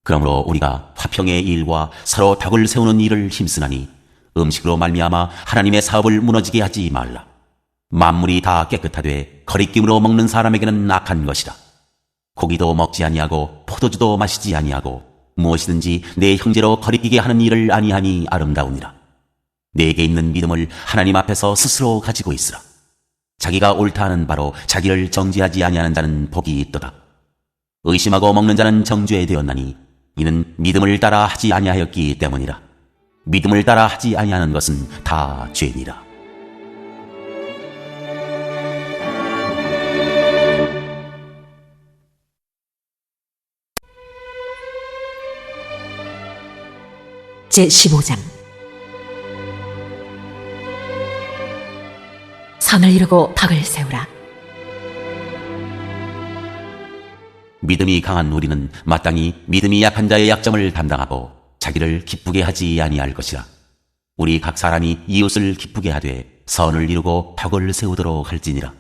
그러므로 우리가 화평의 일과 서로 덕을 세우는 일을 힘쓰나니 음식으로 말미암아 하나님의 사업을 무너지게 하지 말라. 만물이 다 깨끗하되 거리낌으로 먹는 사람에게는 악한 것이라. 고기도 먹지 아니하고 포도주도 마시지 아니하고 무엇이든지 내 형제로 거리끼게 하는 일을 아니하니 아름다우니라. 내게 있는 믿음을 하나님 앞에서 스스로 가지고 있으라. 자기가 옳다 하는 바로 자기를 정죄하지 아니하는 자는 복이 있도다. 의심하고 먹는 자는 정죄에 되었나니 이는 믿음을 따라 하지 아니하였기 때문이라. 믿음을 따라 하지 아니하는 것은 다 죄니라.
제15장. 선을 이루고 덕을 세우라.
믿음이 강한 우리는 마땅히 믿음이 약한 자의 약점을 담당하고 자기를 기쁘게 하지 아니할 것이라. 우리 각 사람이 이웃을 기쁘게 하되 선을 이루고 덕을 세우도록 할지니라.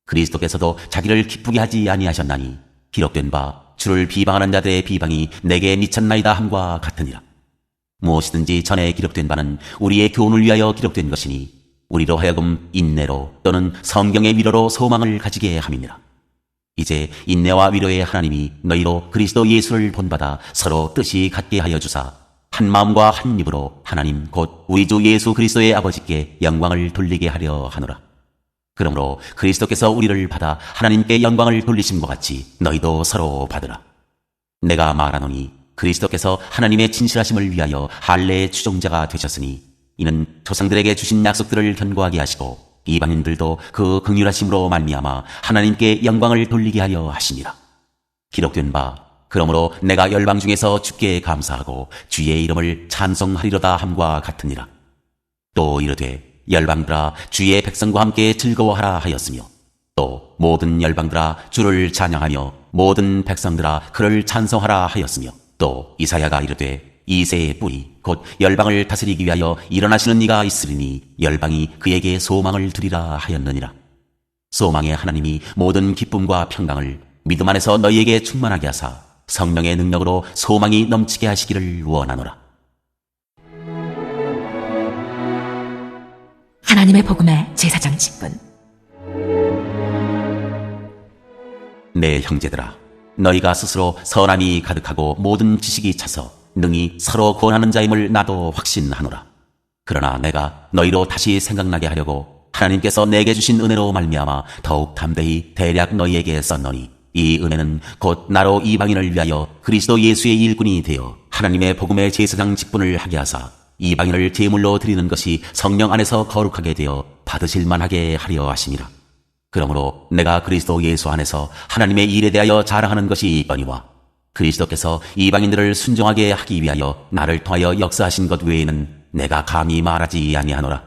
그리스도께서도 자기를 기쁘게 하지 아니하셨나니 기록된 바 주를 비방하는 자들의 비방이 내게 미쳤나이다 함과 같으니라. 무엇이든지 전에 기록된 바는 우리의 교훈을 위하여 기록된 것이니 우리로 하여금 인내로 또는 성경의 위로로 소망을 가지게 함이니라. 이제 인내와 위로의 하나님이 너희로 그리스도 예수를 본받아 서로 뜻이 같게 하여 주사 한 마음과 한 입으로 하나님 곧 우리 주 예수 그리스도의 아버지께 영광을 돌리게 하려 하노라. 그러므로 그리스도께서 우리를 받아 하나님께 영광을 돌리심과 같이 너희도 서로 받으라. 내가 말하노니 그리스도께서 하나님의 진실하심을 위하여 할례의 추종자가 되셨으니 이는 조상들에게 주신 약속들을 견고하게 하시고 이방인들도 그 긍휼하심으로 말미암아 하나님께 영광을 돌리게 하려 하시니라. 기록된 바 그러므로 내가 열방 중에서 주께 감사하고 주의 이름을 찬송하리로다 함과 같으니라. 또 이르되 열방들아 주의 백성과 함께 즐거워하라 하였으며 또 모든 열방들아 주를 찬양하며 모든 백성들아 그를 찬송하라 하였으며 또 이사야가 이르되 이새의 뿌리 곧 열방을 다스리기 위하여 일어나시는 이가 있으리니 열방이 그에게 소망을 두리라 하였느니라. 소망의 하나님이 모든 기쁨과 평강을 믿음 안에서 너희에게 충만하게 하사 성령의 능력으로 소망이 넘치게 하시기를 원하노라.
하나님의 복음의 제사장 직분.
내 형제들아, 너희가 스스로 선함이 가득하고 모든 지식이 차서 능히 서로 구원하는 자임을 나도 확신하노라. 그러나 내가 너희로 다시 생각나게 하려고 하나님께서 내게 주신 은혜로 말미암아 더욱 담대히 대략 너희에게 썼노니, 이 은혜는 곧 나로 이방인을 위하여 그리스도 예수의 일꾼이 되어 하나님의 복음의 제사장 직분을 하게 하사 이방인을 제물로 드리는 것이 성령 안에서 거룩하게 되어 받으실 만하게 하려 하심이라. 그러므로 내가 그리스도 예수 안에서 하나님의 일에 대하여 자랑하는 것이 있거니와, 그리스도께서 이방인들을 순종하게 하기 위하여 나를 통하여 역사하신 것 외에는 내가 감히 말하지 아니하노라.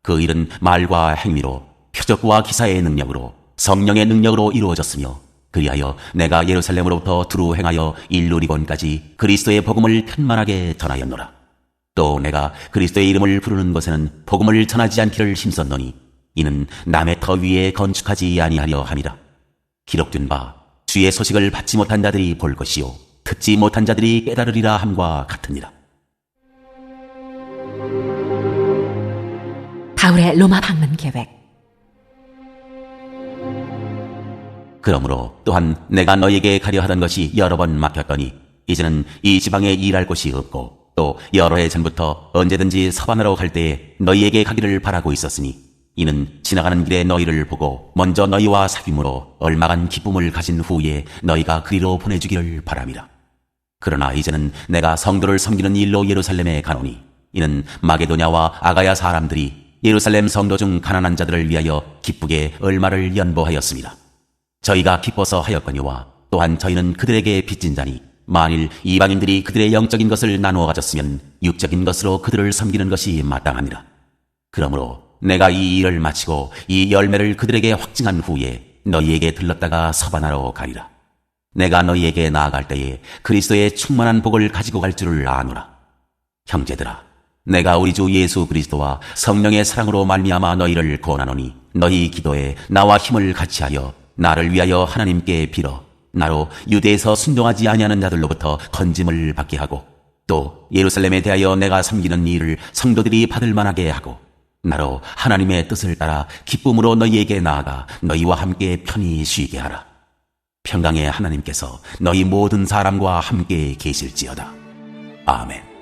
그 일은 말과 행위로, 표적과 기사의 능력으로, 성령의 능력으로 이루어졌으며, 그리하여 내가 예루살렘으로부터 두루 행하여 일루리곤까지 그리스도의 복음을 편만하게 전하였노라. 또 내가 그리스도의 이름을 부르는 곳에는 복음을 전하지 않기를 힘썼노니, 이는 남의 터 위에 건축하지 아니하려 함이라. 기록된 바 주의 소식을 받지 못한 자들이 볼 것이요 듣지 못한 자들이 깨달으리라 함과 같으니라.
바울의 로마 방문 계획.
그러므로 또한 내가 너희에게 가려 하던 것이 여러 번 막혔더니, 이제는 이 지방에 일할 곳이 없고 또 여러 해 전부터 언제든지 서반하러 갈 때에 너희에게 가기를 바라고 있었으니, 이는 지나가는 길에 너희를 보고 먼저 너희와 사귐으로 얼마간 기쁨을 가진 후에 너희가 그리로 보내주기를 바람이라. 그러나 이제는 내가 성도를 섬기는 일로 예루살렘에 가노니, 이는 마게도냐와 아가야 사람들이 예루살렘 성도 중 가난한 자들을 위하여 기쁘게 얼마를 연보하였습니다. 저희가 기뻐서 하였거니와 또한 저희는 그들에게 빚진 자니, 만일 이방인들이 그들의 영적인 것을 나누어 가졌으면 육적인 것으로 그들을 섬기는 것이 마땅하니라. 그러므로 내가 이 일을 마치고 이 열매를 그들에게 확증한 후에 너희에게 들렀다가 서반하러 가리라. 내가 너희에게 나아갈 때에 그리스도의 충만한 복을 가지고 갈 줄을 아노라. 형제들아, 내가 우리 주 예수 그리스도와 성령의 사랑으로 말미암아 너희를 권하노니, 너희 기도에 나와 힘을 같이하여 나를 위하여 하나님께 빌어 나로 유대에서 순종하지 아니하는 자들로부터 건짐을 받게 하고, 또 예루살렘에 대하여 내가 섬기는 일을 성도들이 받을 만하게 하고, 나로 하나님의 뜻을 따라 기쁨으로 너희에게 나아가 너희와 함께 편히 쉬게 하라. 평강의 하나님께서 너희 모든 사람과 함께 계실지어다. 아멘.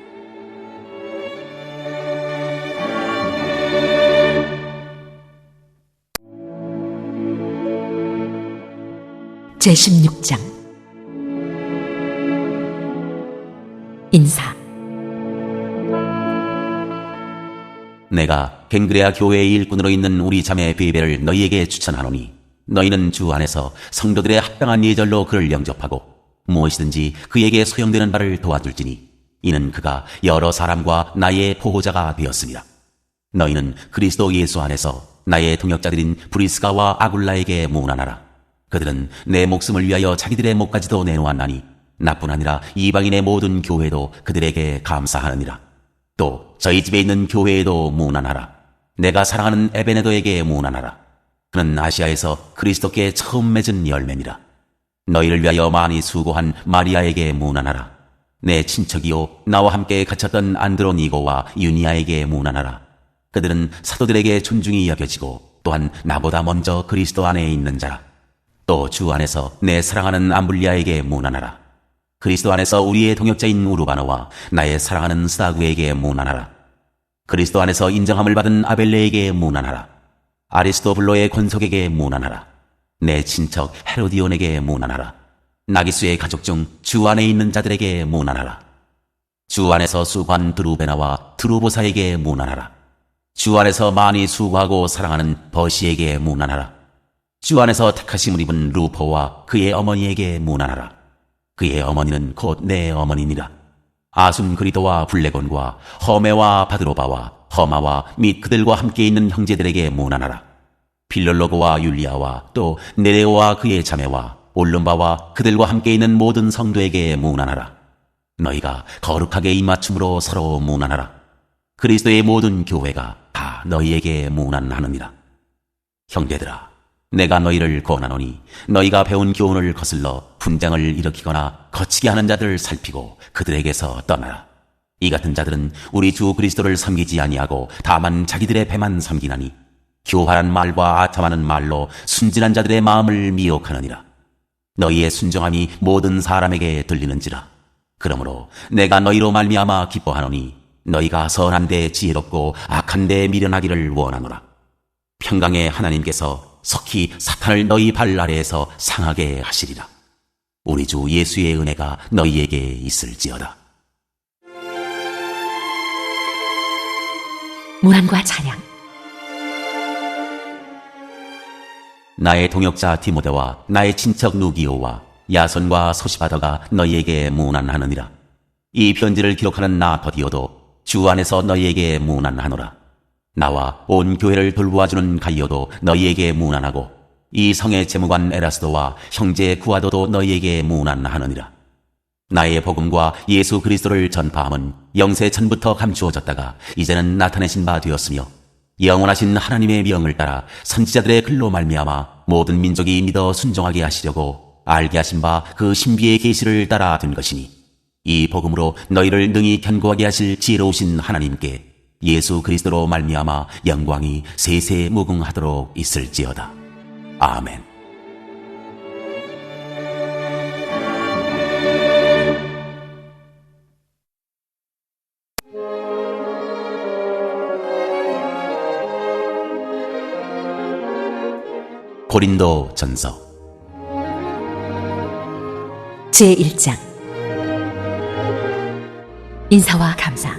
제16장. 인사.
내가 갱그레아 교회의 일꾼으로 있는 우리 자매 베베를 너희에게 추천하노니, 너희는 주 안에서 성도들의 합당한 예절로 그를 영접하고 무엇이든지 그에게 소용되는 바를 도와줄지니, 이는 그가 여러 사람과 나의 보호자가 되었습니다. 너희는 그리스도 예수 안에서 나의 동역자들인 브리스가와 아굴라에게 문안하라. 그들은 내 목숨을 위하여 자기들의 목까지도 내놓았나니, 나뿐 아니라 이방인의 모든 교회도 그들에게 감사하느니라. 또 저희 집에 있는 교회에도 문안하라. 내가 사랑하는 에베네도에게 문안하라. 그는 아시아에서 그리스도께 처음 맺은 열매니라. 너희를 위하여 많이 수고한 마리아에게 문안하라. 내 친척이요 나와 함께 갇혔던 안드로니고와 유니아에게 문안하라. 그들은 사도들에게 존중이 여겨지고 또한 나보다 먼저 그리스도 안에 있는 자라. 또 주 안에서 내 사랑하는 암블리아에게 문안하라. 그리스도 안에서 우리의 동역자인 우르바노와 나의 사랑하는 스다구에게 문안하라. 그리스도 안에서 인정함을 받은 아벨레에게 문안하라. 아리스토블로의 권속에게 문안하라. 내 친척 헤로디온에게 문안하라. 나기수의 가족 중 주 안에 있는 자들에게 문안하라. 주 안에서 수고한 드루베나와 드루보사에게 문안하라. 주 안에서 많이 수고하고 사랑하는 버시에게 문안하라. 주 안에서 택하심을 입은 루포와 그의 어머니에게 문안하라. 그의 어머니는 곧 내 어머니니라. 아순그리도와 블레곤과 허메와 바드로바와 허마와 및 그들과 함께 있는 형제들에게 문안하라. 빌롤로고와 율리아와 또 네레오와 그의 자매와 올lum바와 그들과 함께 있는 모든 성도에게 문안하라. 너희가 거룩하게 입맞춤으로 서로 문안하라. 그리스도의 모든 교회가 다 너희에게 문안하느니라. 형제들아, 내가 너희를 권하노니 너희가 배운 교훈을 거슬러 분쟁을 일으키거나 거치게 하는 자들을 살피고 그들에게서 떠나라. 이 같은 자들은 우리 주 그리스도를 섬기지 아니하고 다만 자기들의 배만 섬기나니 교활한 말과 아첨하는 말로 순진한 자들의 마음을 미혹하느니라. 너희의 순종함이 모든 사람에게 들리는지라. 그러므로 내가 너희로 말미암아 기뻐하노니 너희가 선한데 지혜롭고 악한데 미련하기를 원하노라. 평강의 하나님께서 속히 사탄을 너희 발 아래에서 상하게 하시리라. 우리 주 예수의 은혜가 너희에게 있을지어다.
문안과 찬양.
나의 동역자 디모데와 나의 친척 누기오와 야손과 소시바더가 너희에게 문안하느니라. 이 편지를 기록하는 나 더디오도 주 안에서 너희에게 문안하노라. 나와 온 교회를 돌보아주는 가이오도 너희에게 문안하고 이 성의 재무관 에라스도와 형제 구아도도 너희에게 문안하느니라. 나의 복음과 예수 그리스도를 전파함은 영세 전부터 감추어졌다가 이제는 나타내신 바 되었으며 영원하신 하나님의 명을 따라 선지자들의 글로 말미암아 모든 민족이 믿어 순종하게 하시려고 알게 하신 바 그 신비의 계시를 따라 된 것이니 이 복음으로 너희를 능히 견고하게 하실 지혜로우신 하나님께 예수 그리스도로 말미암아 영광이 세세 무궁하도록 있을지어다. 아멘. 고린도 전서
제1장. 인사와 감사.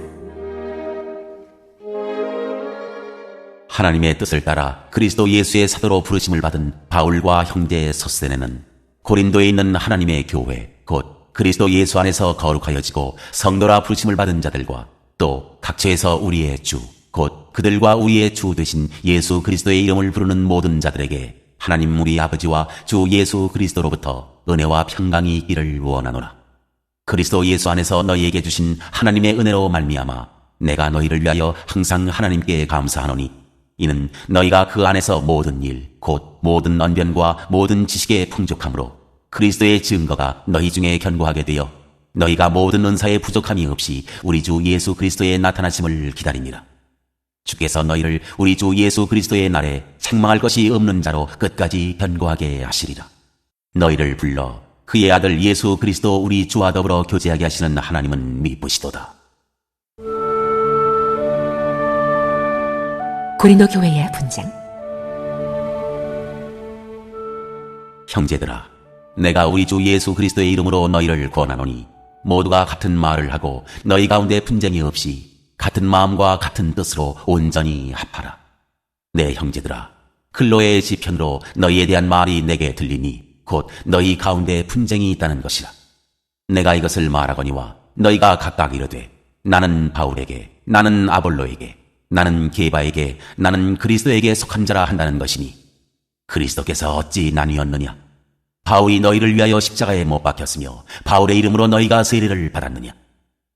하나님의 뜻을 따라 그리스도 예수의 사도로 부르심을 받은 바울과 형제 소스데네는 고린도에 있는 하나님의 교회 곧 그리스도 예수 안에서 거룩하여지고 성도라 부르심을 받은 자들과 또 각처에서 우리의 주 곧 그들과 우리의 주 되신 예수 그리스도의 이름을 부르는 모든 자들에게 하나님 우리 아버지와 주 예수 그리스도로부터 은혜와 평강이 있기를 원하노라. 그리스도 예수 안에서 너희에게 주신 하나님의 은혜로 말미암아 내가 너희를 위하여 항상 하나님께 감사하노니 이는 너희가 그 안에서 모든 일 곧 모든 언변과 모든 지식의 풍족함으로 그리스도의 증거가 너희 중에 견고하게 되어 너희가 모든 은사의 부족함이 없이 우리 주 예수 그리스도의 나타나심을 기다리니라. 주께서 너희를 우리 주 예수 그리스도의 날에 책망할 것이 없는 자로 끝까지 견고하게 하시리라. 너희를 불러 그의 아들 예수 그리스도 우리 주와 더불어 교제하게 하시는 하나님은 미쁘시도다.
고린도 교회의 분장.
형제들아, 내가 우리 주 예수 그리스도의 이름으로 너희를 권하노니 모두가 같은 말을 하고 너희 가운데 분쟁이 없이 같은 마음과 같은 뜻으로 온전히 합하라. 내 형제들아, 클로의 시편으로 너희에 대한 말이 내게 들리니 곧 너희 가운데 분쟁이 있다는 것이라. 내가 이것을 말하거니와 너희가 각각 이르되 나는 바울에게, 나는 아볼로에게, 나는 게바에게, 나는 그리스도에게 속한 자라 한다는 것이니 그리스도께서 어찌 나뉘었느냐? 바울이 너희를 위하여 십자가에 못 박혔으며 바울의 이름으로 너희가 세례를 받았느냐?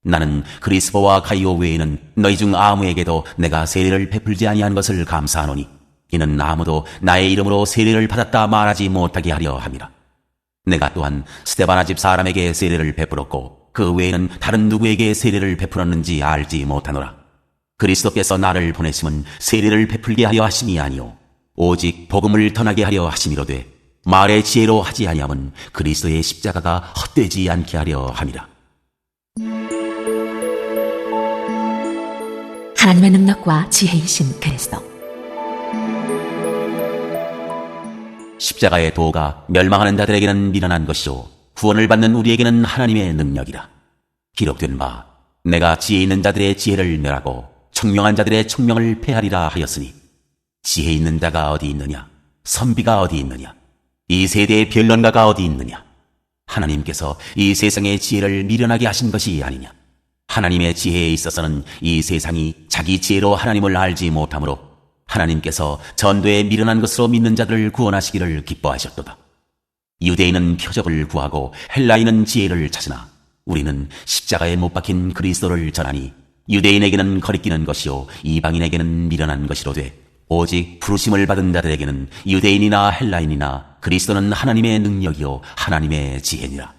나는 그리스보와 가이오 외에는 너희 중 아무에게도 내가 세례를 베풀지 아니한 것을 감사하노니 이는 아무도 나의 이름으로 세례를 받았다 말하지 못하게 하려 함이라. 내가 또한 스데바나 집 사람에게 세례를 베풀었고 그 외에는 다른 누구에게 세례를 베풀었는지 알지 못하노라. 그리스도께서 나를 보내심은 세례를 베풀게 하려 하심이 아니요 오직 복음을 전하게 하려 하심이로되 말의 지혜로 하지 아니함은 그리스도의 십자가가 헛되지 않게 하려 함이라.
하나님의 능력과 지혜이신 그리스도.
십자가의 도가 멸망하는 자들에게는 미련한 것이요 구원을 받는 우리에게는 하나님의 능력이라. 기록된 바 내가 지혜 있는 자들의 지혜를 멸하고 청명한 자들의 청명을 폐하리라 하였으니 지혜 있는 자가 어디 있느냐? 선비가 어디 있느냐? 이 세대의 변론가가 어디 있느냐? 하나님께서 이 세상의 지혜를 미련하게 하신 것이 아니냐? 하나님의 지혜에 있어서는 이 세상이 자기 지혜로 하나님을 알지 못하므로 하나님께서 전도에 미련한 것으로 믿는 자들을 구원하시기를 기뻐하셨도다. 유대인은 표적을 구하고 헬라인은 지혜를 찾으나 우리는 십자가에 못 박힌 그리스도를 전하니 유대인에게는 거리끼는 것이요 이방인에게는 미련한 것이로되 오직 부르심을 받은 자들에게는 유대인이나 헬라인이나 그리스도는 하나님의 능력이요 하나님의 지혜니라.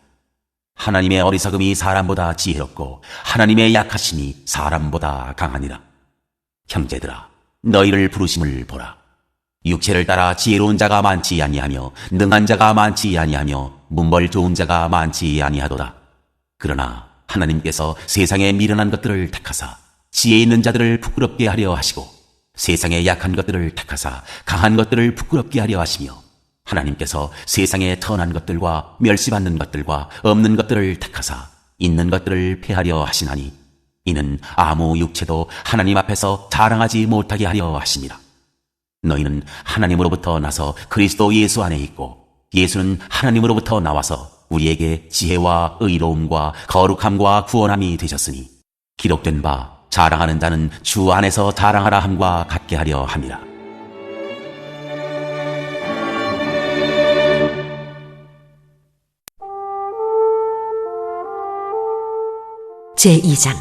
하나님의 어리석음이 사람보다 지혜롭고 하나님의 약하심이 사람보다 강하니라. 형제들아, 너희를 부르심을 보라. 육체를 따라 지혜로운 자가 많지 아니하며 능한 자가 많지 아니하며 문벌 좋은 자가 많지 아니하도다. 그러나 하나님께서 세상에 미련한 것들을 택하사 지혜 있는 자들을 부끄럽게 하려 하시고 세상에 약한 것들을 택하사 강한 것들을 부끄럽게 하려 하시며 하나님께서 세상에 선한 것들과 멸시받는 것들과 없는 것들을 택하사 있는 것들을 폐하려 하시나니 이는 아무 육체도 하나님 앞에서 자랑하지 못하게 하려 하심이라. 너희는 하나님으로부터 나서 그리스도 예수 안에 있고 예수는 하나님으로부터 나와서 우리에게 지혜와 의로움과 거룩함과 구원함이 되셨으니 기록된 바 자랑하는 자는 주 안에서 자랑하라 함과 같게 하려 함이라.
제2장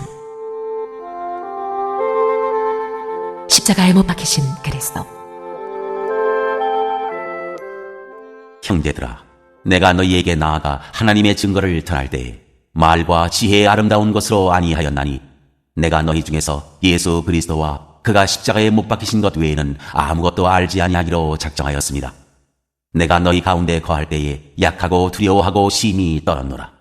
십자가에 못 박히신 그리스도.
형제들아, 내가 너희에게 나아가 하나님의 증거를 전할 때에 말과 지혜의 아름다운 것으로 아니하였나니 내가 너희 중에서 예수 그리스도와 그가 십자가에 못 박히신 것 외에는 아무것도 알지 아니하기로 작정하였습니다. 내가 너희 가운데 거할 때에 약하고 두려워하고 심히 떨었노라.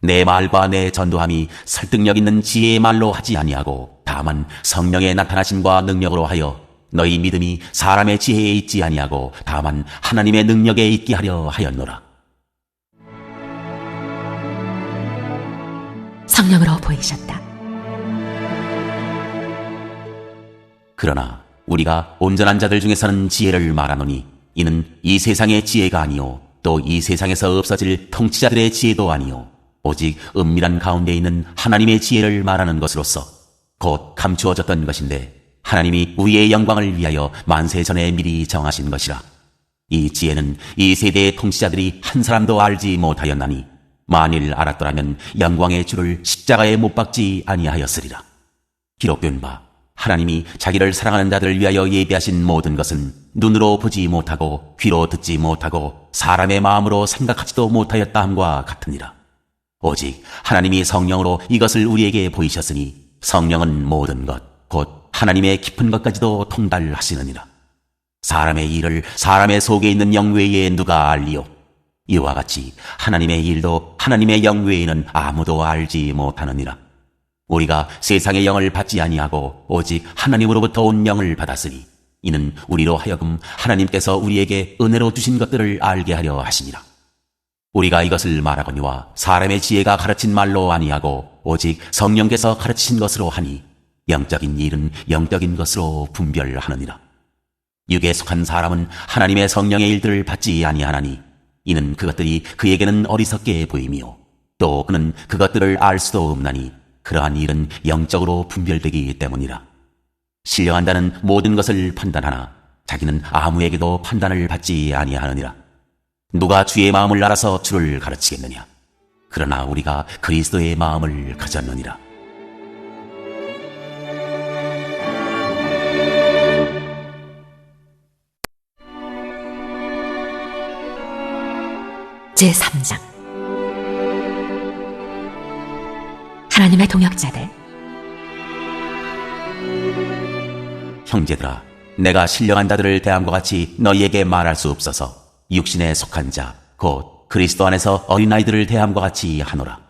내 말과 내 전도함이 설득력 있는 지혜의 말로 하지 아니하고 다만 성령의 나타나심과 능력으로 하여 너희 믿음이 사람의 지혜에 있지 아니하고 다만 하나님의 능력에 있게 하려 하였노라.
성령으로 보이셨다.
그러나 우리가 온전한 자들 중에서는 지혜를 말하노니 이는 이 세상의 지혜가 아니요 또 이 세상에서 없어질 통치자들의 지혜도 아니요 오직 은밀한 가운데 있는 하나님의 지혜를 말하는 것으로서 곧 감추어졌던 것인데 하나님이 우리의 영광을 위하여 만세 전에 미리 정하신 것이라. 이 지혜는 이 세대의 통치자들이 한 사람도 알지 못하였나니 만일 알았더라면 영광의 주를 십자가에 못 박지 아니하였으리라. 기록된 바 하나님이 자기를 사랑하는 자들을 위하여 예비하신 모든 것은 눈으로 보지 못하고 귀로 듣지 못하고 사람의 마음으로 생각하지도 못하였다 함과 같으니라. 오직 하나님이 성령으로 이것을 우리에게 보이셨으니 성령은 모든 것 곧 하나님의 깊은 것까지도 통달하시느니라. 사람의 일을 사람의 속에 있는 영 외에 누가 알리요? 이와 같이 하나님의 일도 하나님의 영 외에는 아무도 알지 못하느니라. 우리가 세상의 영을 받지 아니하고 오직 하나님으로부터 온 영을 받았으니 이는 우리로 하여금 하나님께서 우리에게 은혜로 주신 것들을 알게 하려 하심이라. 우리가 이것을 말하거니와 사람의 지혜가 가르친 말로 아니하고 오직 성령께서 가르치신 것으로 하니 영적인 일은 영적인 것으로 분별하느니라. 육에 속한 사람은 하나님의 성령의 일들을 받지 아니하나니 이는 그것들이 그에게는 어리석게 보이며 또 그는 그것들을 알 수도 없나니 그러한 일은 영적으로 분별되기 때문이라. 신령한 자는 모든 것을 판단하나 자기는 아무에게도 판단을 받지 아니하느니라. 누가 주의 마음을 알아서 주를 가르치겠느냐? 그러나 우리가 그리스도의 마음을 가졌느니라.
제3장 하나님의 동역자들.
형제들아, 내가 신령한 자들을 대함과 같이 너희에게 말할 수 없어서 육신에 속한 자, 곧 그리스도 안에서 어린아이들을 대함과 같이 하노라.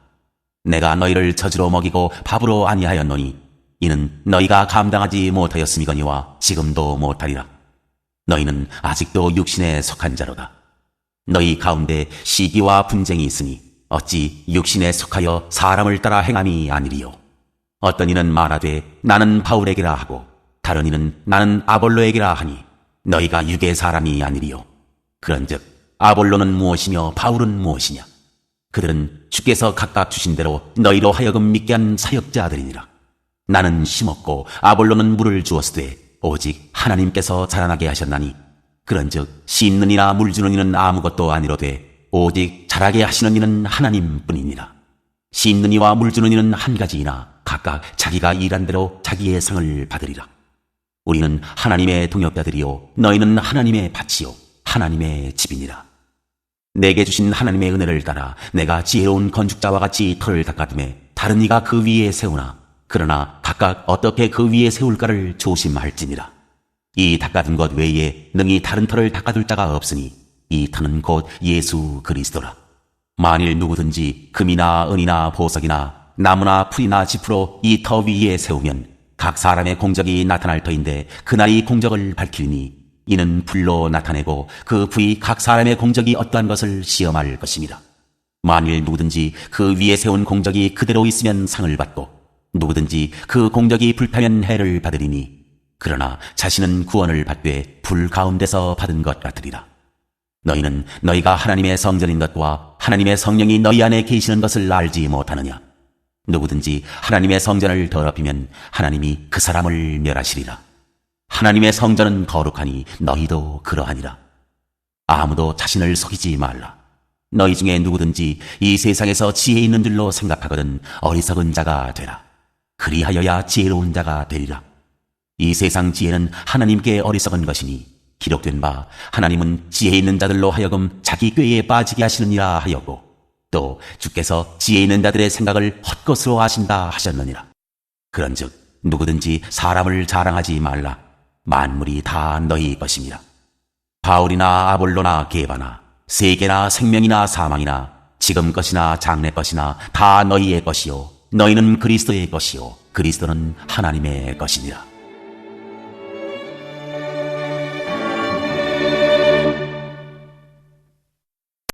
내가 너희를 젖으로 먹이고 밥으로 아니하였노니 이는 너희가 감당하지 못하였음이거니와 지금도 못하리라. 너희는 아직도 육신에 속한 자로다. 너희 가운데 시기와 분쟁이 있으니 어찌 육신에 속하여 사람을 따라 행함이 아니리요. 어떤 이는 말하되 나는 바울에게라 하고 다른 이는 나는 아볼로에게라 하니 너희가 육의 사람이 아니리요. 그런즉 아볼로는 무엇이며 바울은 무엇이냐? 그들은 주께서 각각 주신 대로 너희로 하여금 믿게 한 사역자들이니라. 나는 심었고 아볼로는 물을 주었으되 오직 하나님께서 자라나게 하셨나니 그런즉 심는 이나 물 주는 이는 아무것도 아니로되 오직 자라게 하시는 이는 하나님뿐이니라. 심는 이와 물 주는 이는 한 가지이나 각각 자기가 일한 대로 자기의 상을 받으리라. 우리는 하나님의 동역자들이요 너희는 하나님의 밭이요 하나님의 집이니라. 내게 주신 하나님의 은혜를 따라 내가 지혜로운 건축자와 같이 터를 닦아둠에 다른 이가 그 위에 세우나 그러나 각각 어떻게 그 위에 세울까를 조심할지니라. 이 닦아둔 것 외에 능히 다른 터를 닦아둘 자가 없으니 이 터는 곧 예수 그리스도라. 만일 누구든지 금이나 은이나 보석이나 나무나 풀이나 지푸로 이 터 위에 세우면 각 사람의 공적이 나타날 터인데 그날이 공적을 밝히리니 이는 불로 나타내고 그 불이 각 사람의 공적이 어떠한 것을 시험할 것입니다. 만일 누구든지 그 위에 세운 공적이 그대로 있으면 상을 받고 누구든지 그 공적이 불타면 해를 받으리니 그러나 자신은 구원을 받되 불 가운데서 받은 것 같으리라. 너희는 너희가 하나님의 성전인 것과 하나님의 성령이 너희 안에 계시는 것을 알지 못하느냐. 누구든지 하나님의 성전을 더럽히면 하나님이 그 사람을 멸하시리라. 하나님의 성전은 거룩하니 너희도 그러하니라. 아무도 자신을 속이지 말라. 너희 중에 누구든지 이 세상에서 지혜 있는 줄로 생각하거든 어리석은 자가 되라. 그리하여야 지혜로운 자가 되리라. 이 세상 지혜는 하나님께 어리석은 것이니 기록된 바 하나님은 지혜 있는 자들로 하여금 자기 꾀에 빠지게 하시느니라 하였고 또 주께서 지혜 있는 자들의 생각을 헛것으로 하신다 하셨느니라. 그런즉 누구든지 사람을 자랑하지 말라. 만물이 다 너희 것입니다. 바울이나 아볼로나 게바나 세계나 생명이나 사망이나 지금 것이나 장래 것이나 다 너희의 것이요 너희는 그리스도의 것이요 그리스도는 하나님의 것이니라.